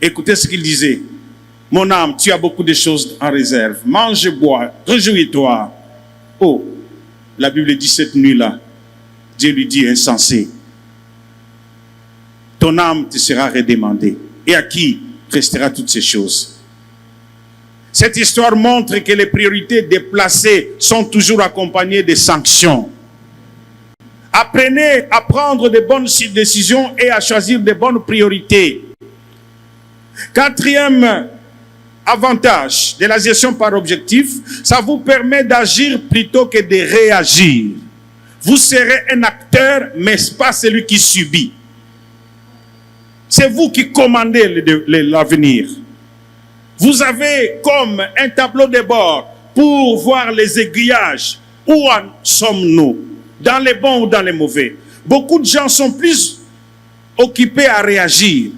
A: écoutez ce qu'il disait. Mon âme, tu as beaucoup de choses en réserve. Mange, bois, réjouis-toi. Oh, la Bible dit cette nuit-là, Dieu lui dit insensé. Ton âme te sera redemandée. Et à qui restera toutes ces choses? Cette histoire montre que les priorités déplacées sont toujours accompagnées de sanctions. Apprenez à prendre de bonnes décisions et à choisir de bonnes priorités. Quatrième avantage de la gestion par objectif, ça vous permet d'agir plutôt que de réagir. Vous serez un acteur, mais pas celui qui subit. C'est vous qui commandez l'avenir. Vous avez comme un tableau de bord pour voir les aiguillages. Où en sommes-nous? Dans les bons ou dans les mauvais? Beaucoup de gens sont plus occupés à réagir.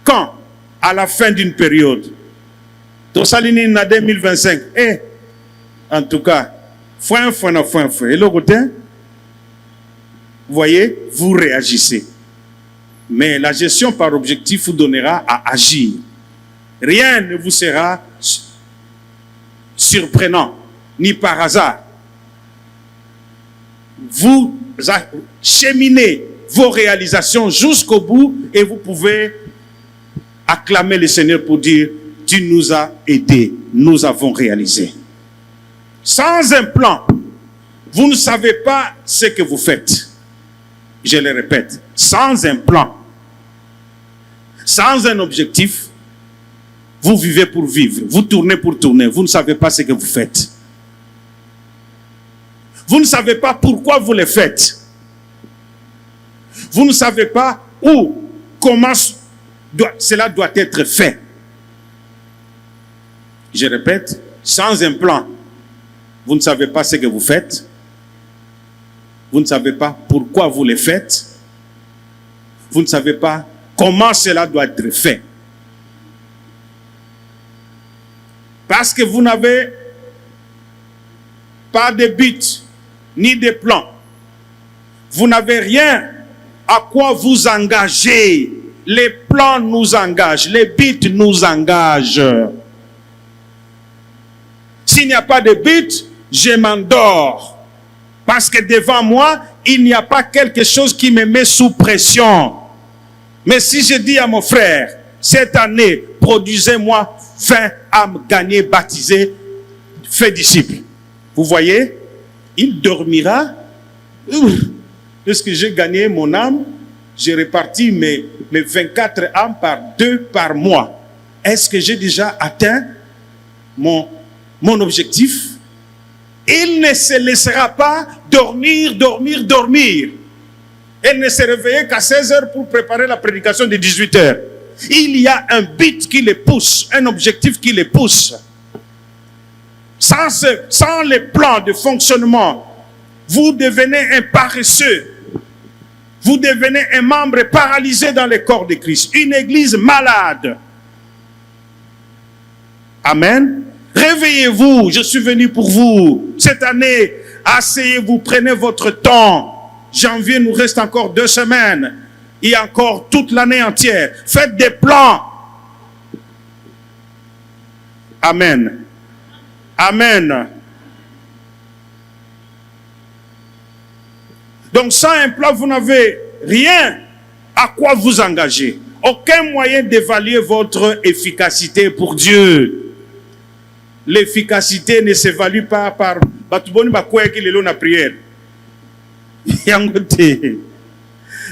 A: Quand? À la fin d'une période. Tosalini na 2025. En tout cas, et le côté, vous voyez, vous réagissez. Mais la gestion par objectif vous donnera à agir. Rien ne vous sera surprenant, ni par hasard. Vous cheminez vos réalisations jusqu'au bout et vous pouvez acclamer le Seigneur pour dire, tu nous as aidés, nous avons réalisé. Sans un plan, vous ne savez pas ce que vous faites. Je le répète, sans un plan, sans un objectif, vous vivez pour vivre, vous tournez pour tourner, vous ne savez pas ce que vous faites. Vous ne savez pas pourquoi vous le faites. Vous ne savez pas où, comment cela doit être fait. Je répète, sans un plan, vous ne savez pas ce que vous faites. Vous ne savez pas pourquoi vous le faites. Vous ne savez pas comment cela doit être fait. Parce que vous n'avez pas de but, ni de plan. Vous n'avez rien à quoi vous engager. Les plans nous engagent, les buts nous engagent. S'il n'y a pas de but, je m'endors. Parce que devant moi, il n'y a pas quelque chose qui me met sous pression. Mais si je dis à mon frère, cette année, produisez-moi 20 âmes gagnées, baptisées, fait disciple. Vous voyez, il dormira. Est-ce que j'ai gagné mon âme? J'ai réparti mes 24 âmes par 2 par mois. Est-ce que j'ai déjà atteint mon objectif? Il ne se laissera pas dormir. Elle ne se réveillait qu'à 16 heures pour préparer la prédication de 18 heures. Il y a un but qui les pousse, un objectif qui les pousse. Sans les plans de fonctionnement, vous devenez un paresseux. Vous devenez un membre paralysé dans le corps de Christ. Une église malade. Amen. Réveillez-vous, je suis venu pour vous. Cette année, asseyez-vous, prenez votre temps. Janvier nous reste encore 2 semaines. Il y a encore toute l'année entière. Faites des plans. Amen. Amen. Donc sans un plan, vous n'avez rien. À quoi vous engagez? Aucun moyen d'évaluer votre efficacité pour Dieu. L'efficacité ne s'évalue pas par batuboni bakwe ki lelo na prière.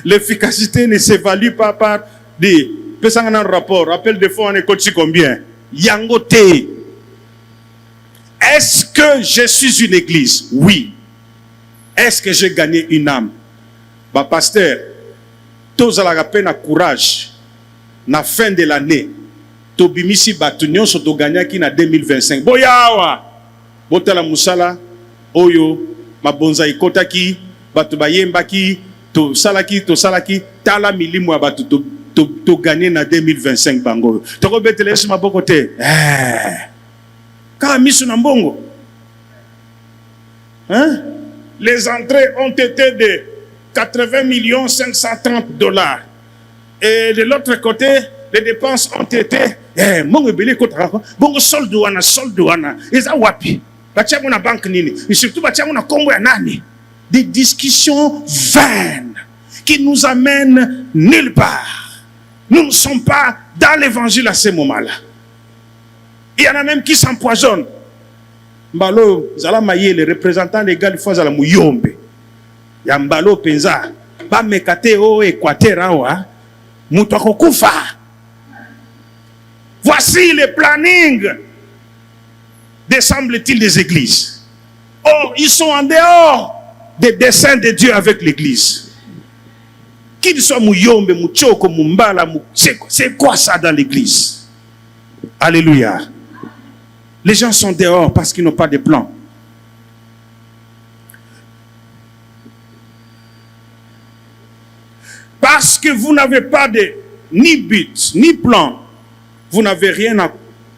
A: L'efficacité ne s'évalue pas par des pesanga un rapport. Rappel de fois on est coaché combien? Yangote. Est-ce que je suis une église? Oui. Est-ce que j'ai gagné une âme? Bah pasteur, tous à la peine à courage. Na fin de l'année, tobimisi batunyon soto gagné qui na 2025. Boyawa, botala musala, oyo, mabonza ikotaki, batu bayembaki, to salaki, tala milimu ya batu to gagné na 2025 bango. Toko betele sima bokote. Ka misu na mbongo. Hein? Les entrées ont été de 80 530 $. Et de l'autre côté, les dépenses ont été bongo solde wana eza wapi batiamu na banque nini et surtout batiamu na kombo ya nani. Des discussions vaines qui nous amènent nulle part. Nous ne sommes pas dans l'évangile à ce moment-là. Il y en a même qui s'empoisonnent. Mbalo zala maye les représentants légaux fois zala muyombe ya mbalo penza ba mekate o Équateur awa. Voici le planning des semble-t-il des églises. Or, ils sont en dehors des desseins de Dieu avec l'église. Qu'ils soient mouyombe, mouchoko, mumbala, c'est quoi ça dans l'église? Alléluia. Les gens sont dehors parce qu'ils n'ont pas de plan. Parce que vous n'avez pas de ni but, ni plan, vous n'avez rien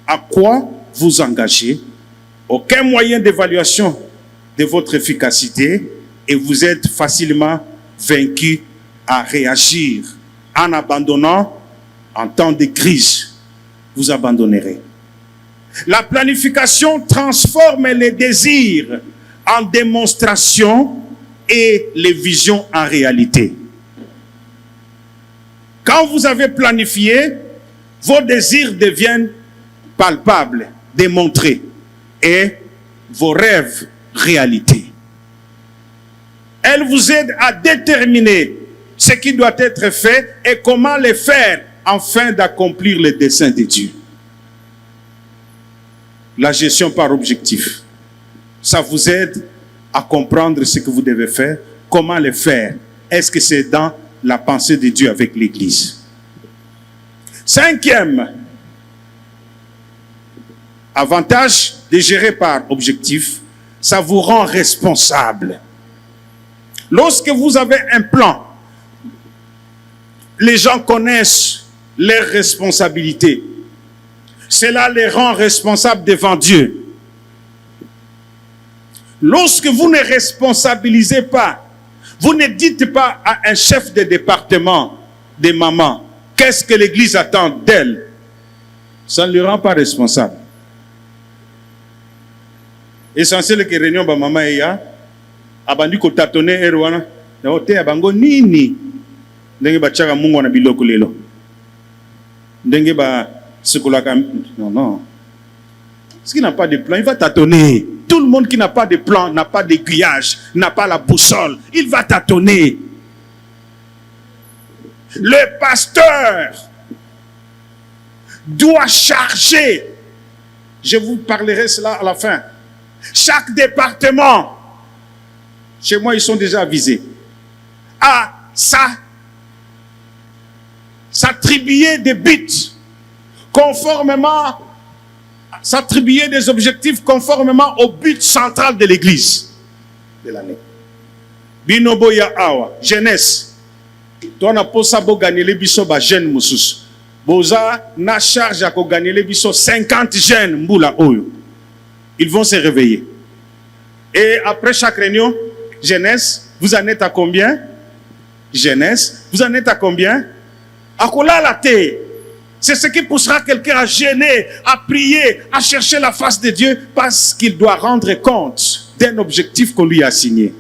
A: à quoi vous engager, aucun moyen d'évaluation de votre efficacité, et vous êtes facilement vaincu à réagir. En abandonnant, en temps de crise, vous abandonnerez. La planification transforme les désirs en démonstration et les visions en réalité. Quand vous avez planifié, vos désirs deviennent palpables, démontrés, et vos rêves, réalité. Elle vous aide à déterminer ce qui doit être fait et comment le faire afin d'accomplir les desseins de Dieu. La gestion par objectif. Ça vous aide à comprendre ce que vous devez faire, comment le faire. Est-ce que c'est dans la pensée de Dieu avec l'Église? Cinquième avantage de gérer par objectif, ça vous rend responsable. Lorsque vous avez un plan, les gens connaissent leurs responsabilités. Cela les rend responsables devant Dieu. Lorsque vous ne responsabilisez pas, vous ne dites pas à un chef de département, de maman, qu'est-ce que l'Église attend d'elle? Ça ne le rend pas responsable. Essentiel que réunion ba maman ya abandi ko tatone erwana na hote abango nini ndenge ba chaka mungu na biloko lelo ndenge ba sekolaka non ce qui n'a pas de plan il va tâtonner. Tout le monde qui n'a pas de plan, n'a pas d'aiguillage, n'a pas la boussole, il va tâtonner. Le pasteur doit charger, je vous parlerai cela à la fin, chaque département, chez moi ils sont déjà avisés, à s'attribuer des buts conformément, s'attribuer des objectifs conformément au but central de l'église de l'année. Binoboya awa, jeunesse. Toi na posa bo gagner les biso ba jeune mususu. Boza na charge à gagner les biso 50 jeunes mbula oyo. Ils vont se réveiller. Et après chaque réunion, jeunesse, vous en êtes à combien? Jeunesse, vous en êtes à combien? À kola la terre. C'est ce qui poussera quelqu'un à gêner, à prier, à chercher la face de Dieu parce qu'il doit rendre compte d'un objectif qu'on lui a assigné.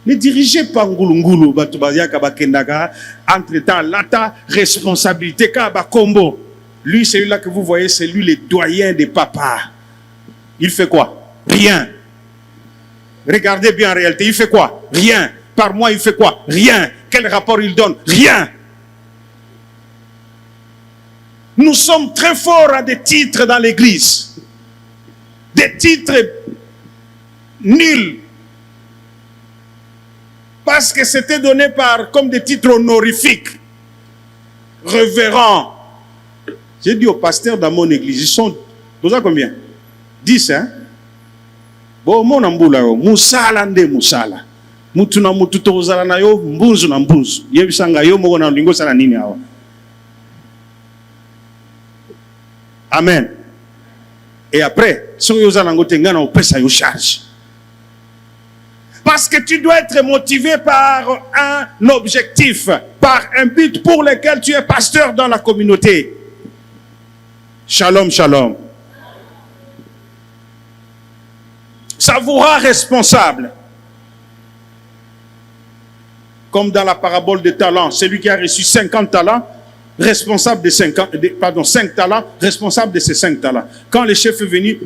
A: Ne dirigez pas Ngulungulu, Batubayaka Bakendaka, entre-temps, lata, responsabilité, Kabakombo. Lui, celui-là que vous voyez, c'est lui le doyen des papas. Il fait quoi? Rien. Regardez bien en réalité, il fait quoi? Rien. Par mois, il fait quoi? Rien. Quel rapport il donne? Rien. Nous sommes très forts à des titres dans l'église. Des titres nuls. Parce que c'était donné comme des titres honorifiques. Révérend. J'ai dit au pasteur dans mon église, ils sont, vous savez combien? 10, hein? Bon, mon amboula, musala nde musala. Mutuna mututo uzala na yo, mbunzu na mbunzu. Yebisanga yo mogo na lingo sala nini hawa. Amen. Et après, si vous avez un charge. Parce que tu dois être motivé par un objectif, par un but pour lequel tu es pasteur dans la communauté. Shalom, shalom. Ça vous rend responsable. Comme dans la parabole des talents, celui qui a reçu 50 talents, responsable de 5 talents, responsable de ces 5 talents. Quand le chef est venu,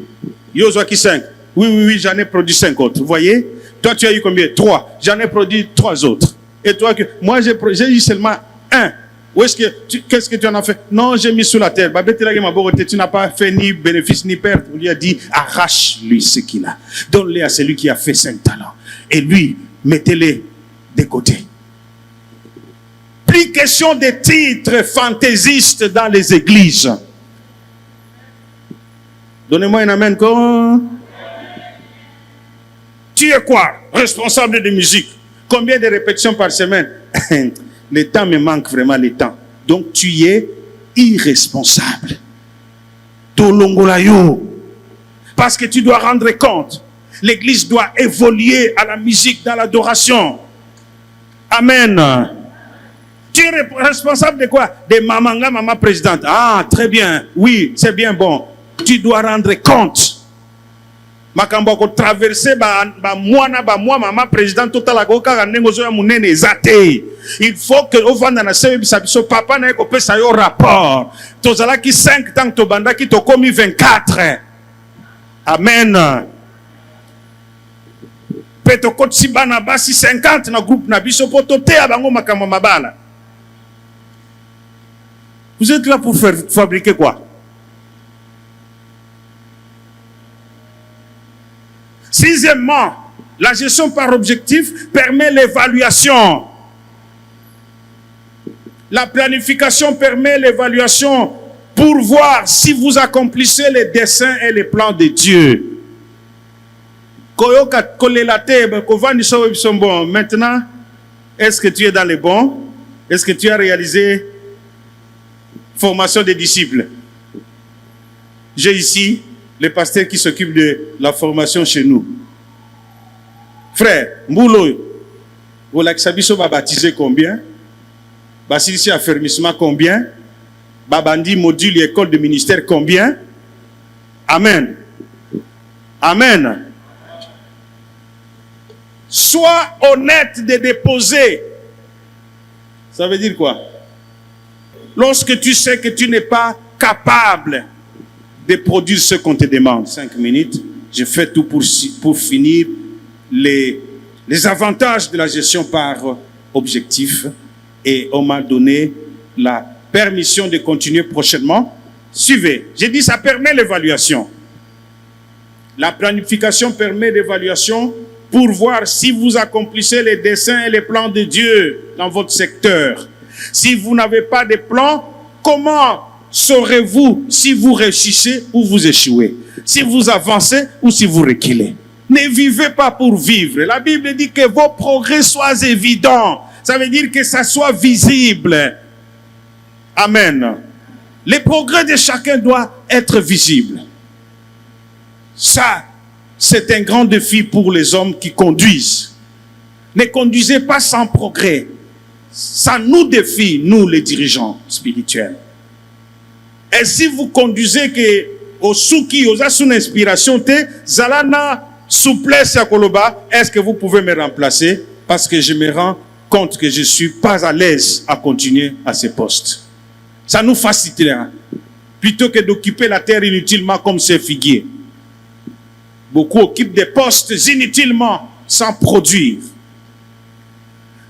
A: Yozoaki 5. Oui, j'en ai produit 5 autres. Vous voyez? Toi, tu as eu combien? 3. J'en ai produit 3 autres. Et toi, moi, j'ai eu seulement 1. Qu'est-ce que tu en as fait? Non, j'ai mis sous la terre. Tu n'as pas fait ni bénéfice ni perte. On lui a dit, arrache-lui ce qu'il a. Donne-le à celui qui a fait 5 talents. Et lui, mettez-les de côté. Plus question de titres fantaisistes dans les églises. Donnez-moi un amen. Tu es quoi? Responsable de musique. Combien de répétitions par semaine? Le temps me manque vraiment, le temps. Donc tu es irresponsable. Tolongolayo. Parce que tu dois rendre compte. L'église doit évoluer à la musique, dans l'adoration. Amen. Tu es responsable de quoi? De maman présidente. Ah, très bien. Oui, c'est bien bon. Tu dois rendre compte. Makambo ko traverser moi maman présidente totala ko ka nengozo ya munene ezate. Il faut que au vanda na sebi sabiso papa na ko pesa yo rapport. Tozala ki 5 temps to banda ki to komi 24. Amen. Peto ko tsibana basi 50 na groupe na biso poto te abango makambo mabala. Vous êtes là pour fabriquer quoi? Sixièmement, la gestion par objectif permet l'évaluation. La planification permet l'évaluation pour voir si vous accomplissez les desseins et les plans de Dieu. Maintenant, est-ce que tu es dans les bons? Est-ce que tu as réalisé formation des disciples? J'ai ici le pasteur qui s'occupe de la formation chez nous. Frère, Mboulo, vous l'avez baptisé combien? Basilisi affermissement combien? Babandi module école de ministère combien? Amen. Amen. Sois honnête de déposer. Ça veut dire quoi? Lorsque tu sais que tu n'es pas capable de produire ce qu'on te demande. 5 minutes, je fais tout pour finir les avantages de la gestion par objectif et on m'a donné la permission de continuer prochainement. Suivez, j'ai dit ça permet l'évaluation. La planification permet l'évaluation pour voir si vous accomplissez les desseins et les plans de Dieu dans votre secteur. Si vous n'avez pas de plan, comment saurez-vous si vous réussissez ou vous échouez? Si vous avancez ou si vous reculez? Ne vivez pas pour vivre. La Bible dit que vos progrès soient évidents. Ça veut dire que ça soit visible. Amen. Les progrès de chacun doivent être visibles. Ça, c'est un grand défi pour les hommes qui conduisent. Ne conduisez pas sans progrès. Ça nous défie, nous les dirigeants spirituels. Et si vous conduisez que au souki, aux son inspiration, te zalana souplesse à Koloba, est-ce que vous pouvez me remplacer? parce que je me rends compte que je ne suis pas à l'aise à continuer à ce poste. Ça nous facilitera. Plutôt que d'occuper la terre inutilement comme ces figuiers. Beaucoup occupent des postes inutilement sans produire.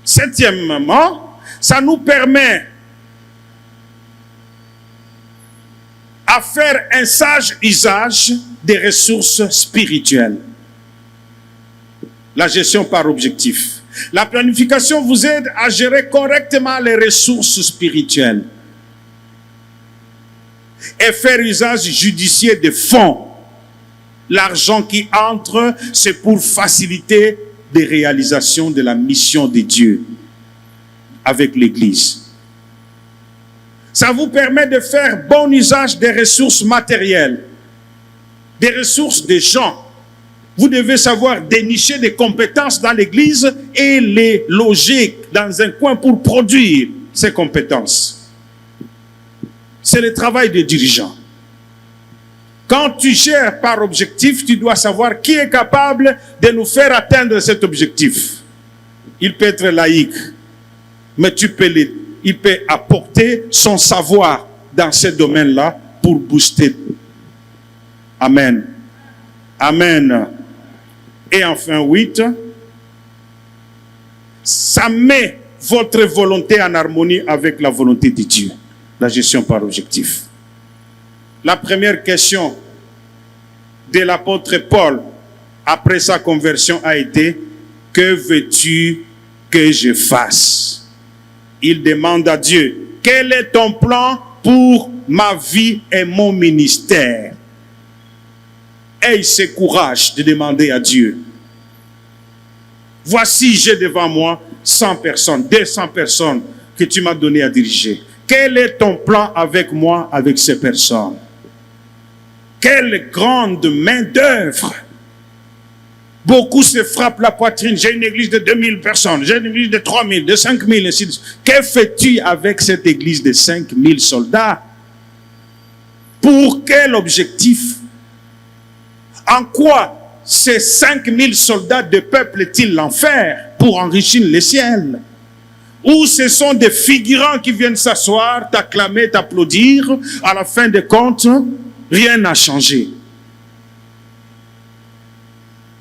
A: Septièmement, ça nous permet à faire un sage usage des ressources spirituelles. La gestion par objectif. La planification vous aide à gérer correctement les ressources spirituelles et faire usage judicieux des fonds. L'argent qui entre, c'est pour faciliter des réalisations de la mission de Dieu avec l'Église. Ça vous permet de faire bon usage des ressources matérielles, des ressources des gens. Vous devez savoir dénicher des compétences dans l'Église et les loger dans un coin pour produire ces compétences. C'est le travail des dirigeants. Quand tu gères par objectif, tu dois savoir qui est capable de nous faire atteindre cet objectif. Il peut être laïque, mais il peut apporter son savoir dans ce domaine-là pour booster. Amen. Amen. Et enfin, 8, ça met votre volonté en harmonie avec la volonté de Dieu. La gestion par objectif. La première question de l'apôtre Paul après sa conversion a été: que veux-tu que je fasse? Il demande à Dieu: quel est ton plan pour ma vie et mon ministère? Aie ce courage de demander à Dieu. Voici, j'ai devant moi 100 personnes, 200 personnes que tu m'as donné à diriger. Quel est ton plan avec moi, avec ces personnes? Quelle grande main d'œuvre! Beaucoup se frappent la poitrine. J'ai une église de 2000 personnes, j'ai une église de 3000, de 5000, ainsi de suite. Que fais-tu avec cette église de 5000 soldats? Pour quel objectif? En quoi ces 5000 soldats de peuple est-il l'enfer pour enrichir les ciels? Ou ce sont des figurants qui viennent s'asseoir, t'acclamer, t'applaudir? À la fin des comptes, rien n'a changé.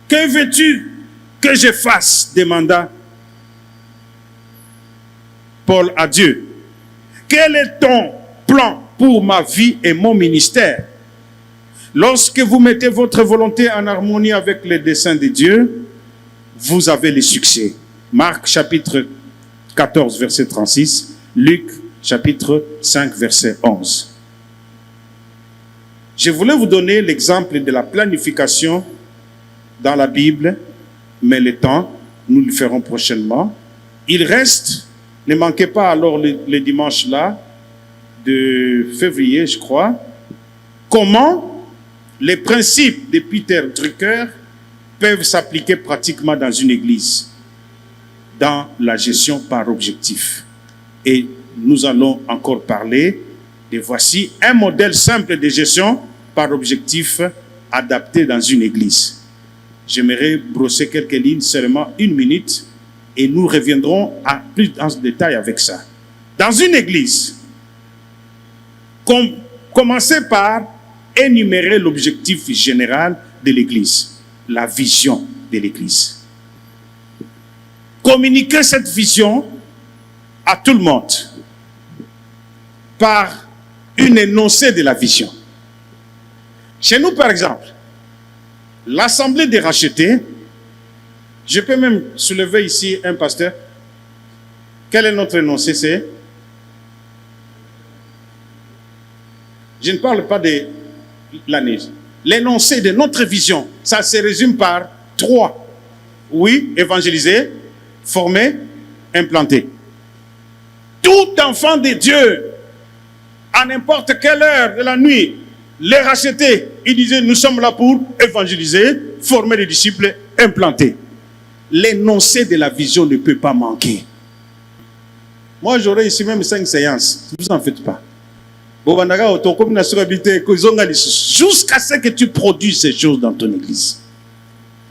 A: Que veux-tu que je fasse? Demanda Paul à Dieu. Quel est ton plan pour ma vie et mon ministère? Lorsque vous mettez votre volonté en harmonie avec les desseins de Dieu, vous avez le succès. Marc chapitre 14, verset 36, Luc chapitre 5, verset 11. Je voulais vous donner l'exemple de la planification dans la Bible, mais le temps, nous le ferons prochainement. Il reste, ne manquez pas alors le dimanche là, de février, je crois, comment les principes de Peter Drucker peuvent s'appliquer pratiquement dans une église, dans la gestion par objectif. Et nous allons encore parler de voici un modèle simple de gestion par objectif adapté dans une église. J'aimerais brosser quelques lignes, seulement 1 minute, et nous reviendrons plus en détail avec ça. Dans une église, commencez par énumérer l'objectif général de l'église, la vision de l'église. Communiquez cette vision à tout le monde par une énoncé de la vision. Chez nous, par exemple, l'Assemblée des rachetés, je peux même soulever ici un pasteur. Quel est notre énoncé? C'est, je ne parle pas de l'année. L'énoncé de notre vision, ça se résume par 3. Oui, évangéliser, former, implanter. Tout enfant de Dieu, à n'importe quelle heure de la nuit, les rachetés, ils disaient: nous sommes là pour évangéliser, former des disciples, implanter. L'énoncé de la vision ne peut pas manquer. Moi, j'aurais ici même 5 séances. Ne vous en faites pas. Jusqu'à ce que tu produises ces choses dans ton église.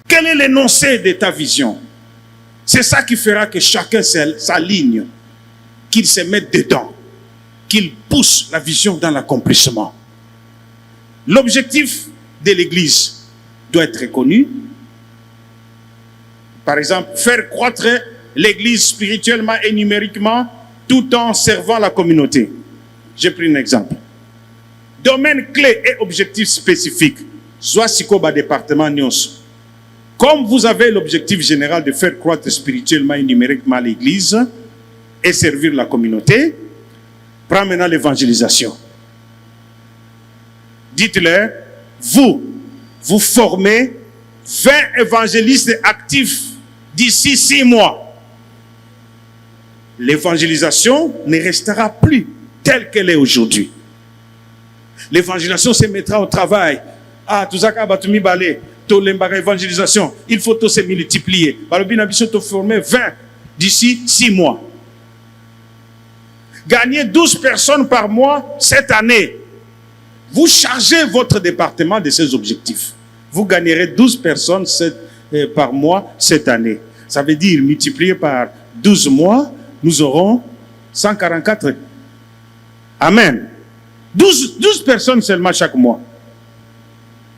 A: Quel est l'énoncé de ta vision? C'est ça qui fera que chacun s'aligne, qu'il se mette dedans, qu'il pousse la vision dans l'accomplissement. L'objectif de l'Église doit être reconnu. Par exemple, faire croître l'Église spirituellement et numériquement tout en servant la communauté. J'ai pris un exemple. Domaine clé et objectif spécifique. Soit Sikoba département Nyos. Comme vous avez l'objectif général de faire croître spirituellement et numériquement l'Église et servir la communauté, prends maintenant l'évangélisation. Dites-leur, vous formez 20 évangélistes actifs d'ici 6 mois. L'évangélisation ne restera plus telle qu'elle est aujourd'hui. L'évangélisation se mettra au travail. Ah, tout ça, batumi balé, to l'évangélisation, il faut tout se multiplier. Balobina biso to former 20 d'ici 6 mois. Gagnez 12 personnes par mois cette année. Vous chargez votre département de ces objectifs. Vous gagnerez 12 personnes par mois cette année. Ça veut dire multiplié par 12 mois, nous aurons 144. Amen. 12 personnes seulement chaque mois.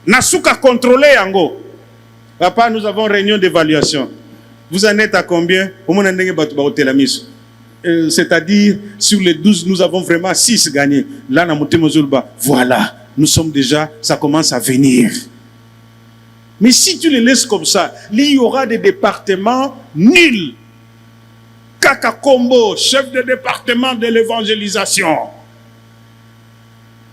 A: Nasuka contrôler Yango. Papa, nous avons réunion d'évaluation. Vous en êtes à combien? C'est-à-dire, sur les 12, nous avons vraiment 6 gagnés. Là, voilà, nous sommes déjà, ça commence à venir. Mais si tu les laisses comme ça, il y aura des départements nuls. Kaka Kombo, chef de département de l'évangélisation.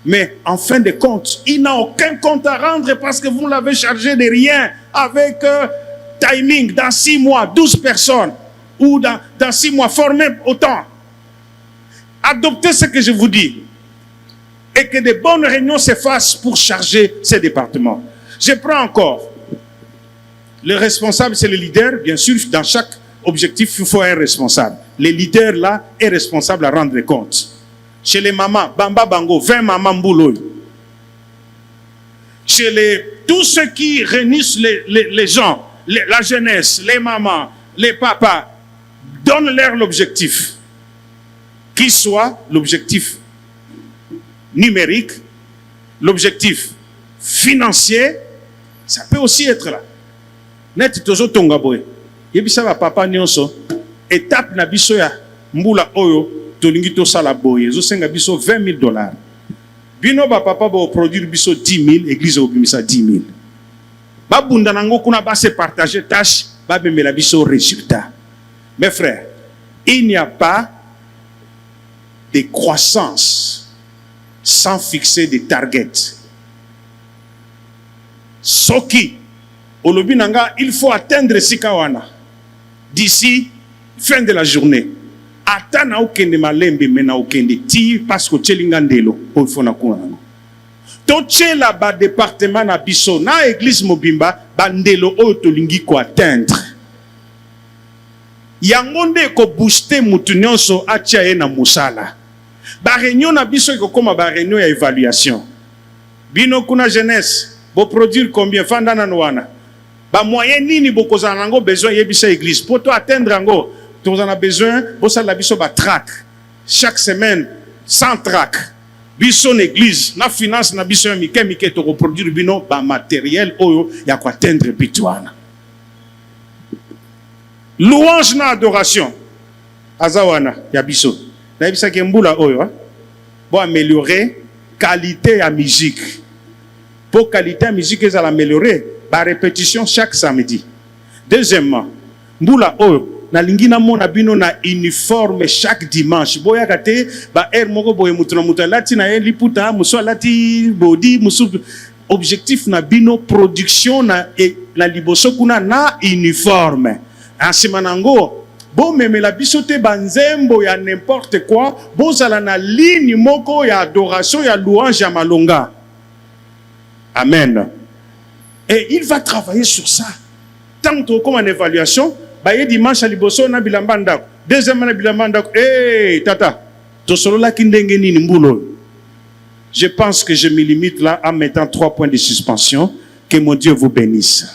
A: Mais en fin de compte, il n'a aucun compte à rendre parce que vous l'avez chargé de rien avec timing. Dans 6 mois, 12 personnes. Ou dans 6 mois, former autant. Adoptez ce que je vous dis. Et que de bonnes réunions se fassent pour charger ces départements. Je prends encore. Le responsable, c'est le leader. Bien sûr, dans chaque objectif, il faut un responsable. Le leader, là, est responsable à rendre compte. Chez les mamans, Bamba Bango, 20 mamans Mbouloy. Chez tous ceux qui réunissent les gens, la jeunesse, les mamans, les papas, donne-leur l'objectif. Qu'il soit l'objectif numérique, l'objectif financier, ça peut aussi être là. Net tozo tongaboy. Yebisa ba papa nyonso, étape na biso ya mbula oyo, tolingi to sala boye, zo senga biso $20,000. Bino ba papa ba produire biso 10,000, église obimisa 10,000. Ba bunda nango kuna ba se partager tâche, ba bemela biso résultat. Mes frères, il n'y a pas de croissance sans fixer des targets. Soki, Olobinanga, il faut atteindre Sikawana d'ici fin de la journée. Atana okende malembe mena okende ti parce que tchelingandelo ofona kunango. Tochela ba département na biso na église mobimba bandelo o tolingi ko atteindre. Yangonde ko booster mutu nyonso atia ye na musala. Ba réunion na biso ko koma ba réunion ya évaluation. Bino kuna jeunesse, bo produire combien fandana noana. Ba moyen nini bo kozana ngo besoin yebisa église pour toi atteindre ngo. Tu en as besoin, pour ça la biso ba track. Chaque semaine 100 track. Biso l'église, na finance na biso mike to reproduire bino ba matériel oyo ya ko atteindre bitwana. Louange na adoration. Azawana ya biso. Na bisa ke mbula oyo pour améliorer qualité à musique. Pour qualité à musique ils allent améliorer par répétition chaque samedi. Deuxièmement, mbula oyo na lingina mona bino na uniforme chaque dimanche. Boya kate ba moko boye mutuna lati na liputa muso lati body muso objectif na bino production na liboso kuna na uniforme. Ansimanango bon meme la bisote banzembo ya n'importe quoi bozala na ligne moko ya adoration ya louange ya malonga. Amen. Et il va travailler sur ça. Tant comme en évaluation, baye dimanche à liboso na bilamba ndako. Deuxième na bilamba ndako. Tata, to solo la kindenge nini mbulo. Je pense que je me limite là en mettant 3 points de suspension. Que mon Dieu vous bénisse.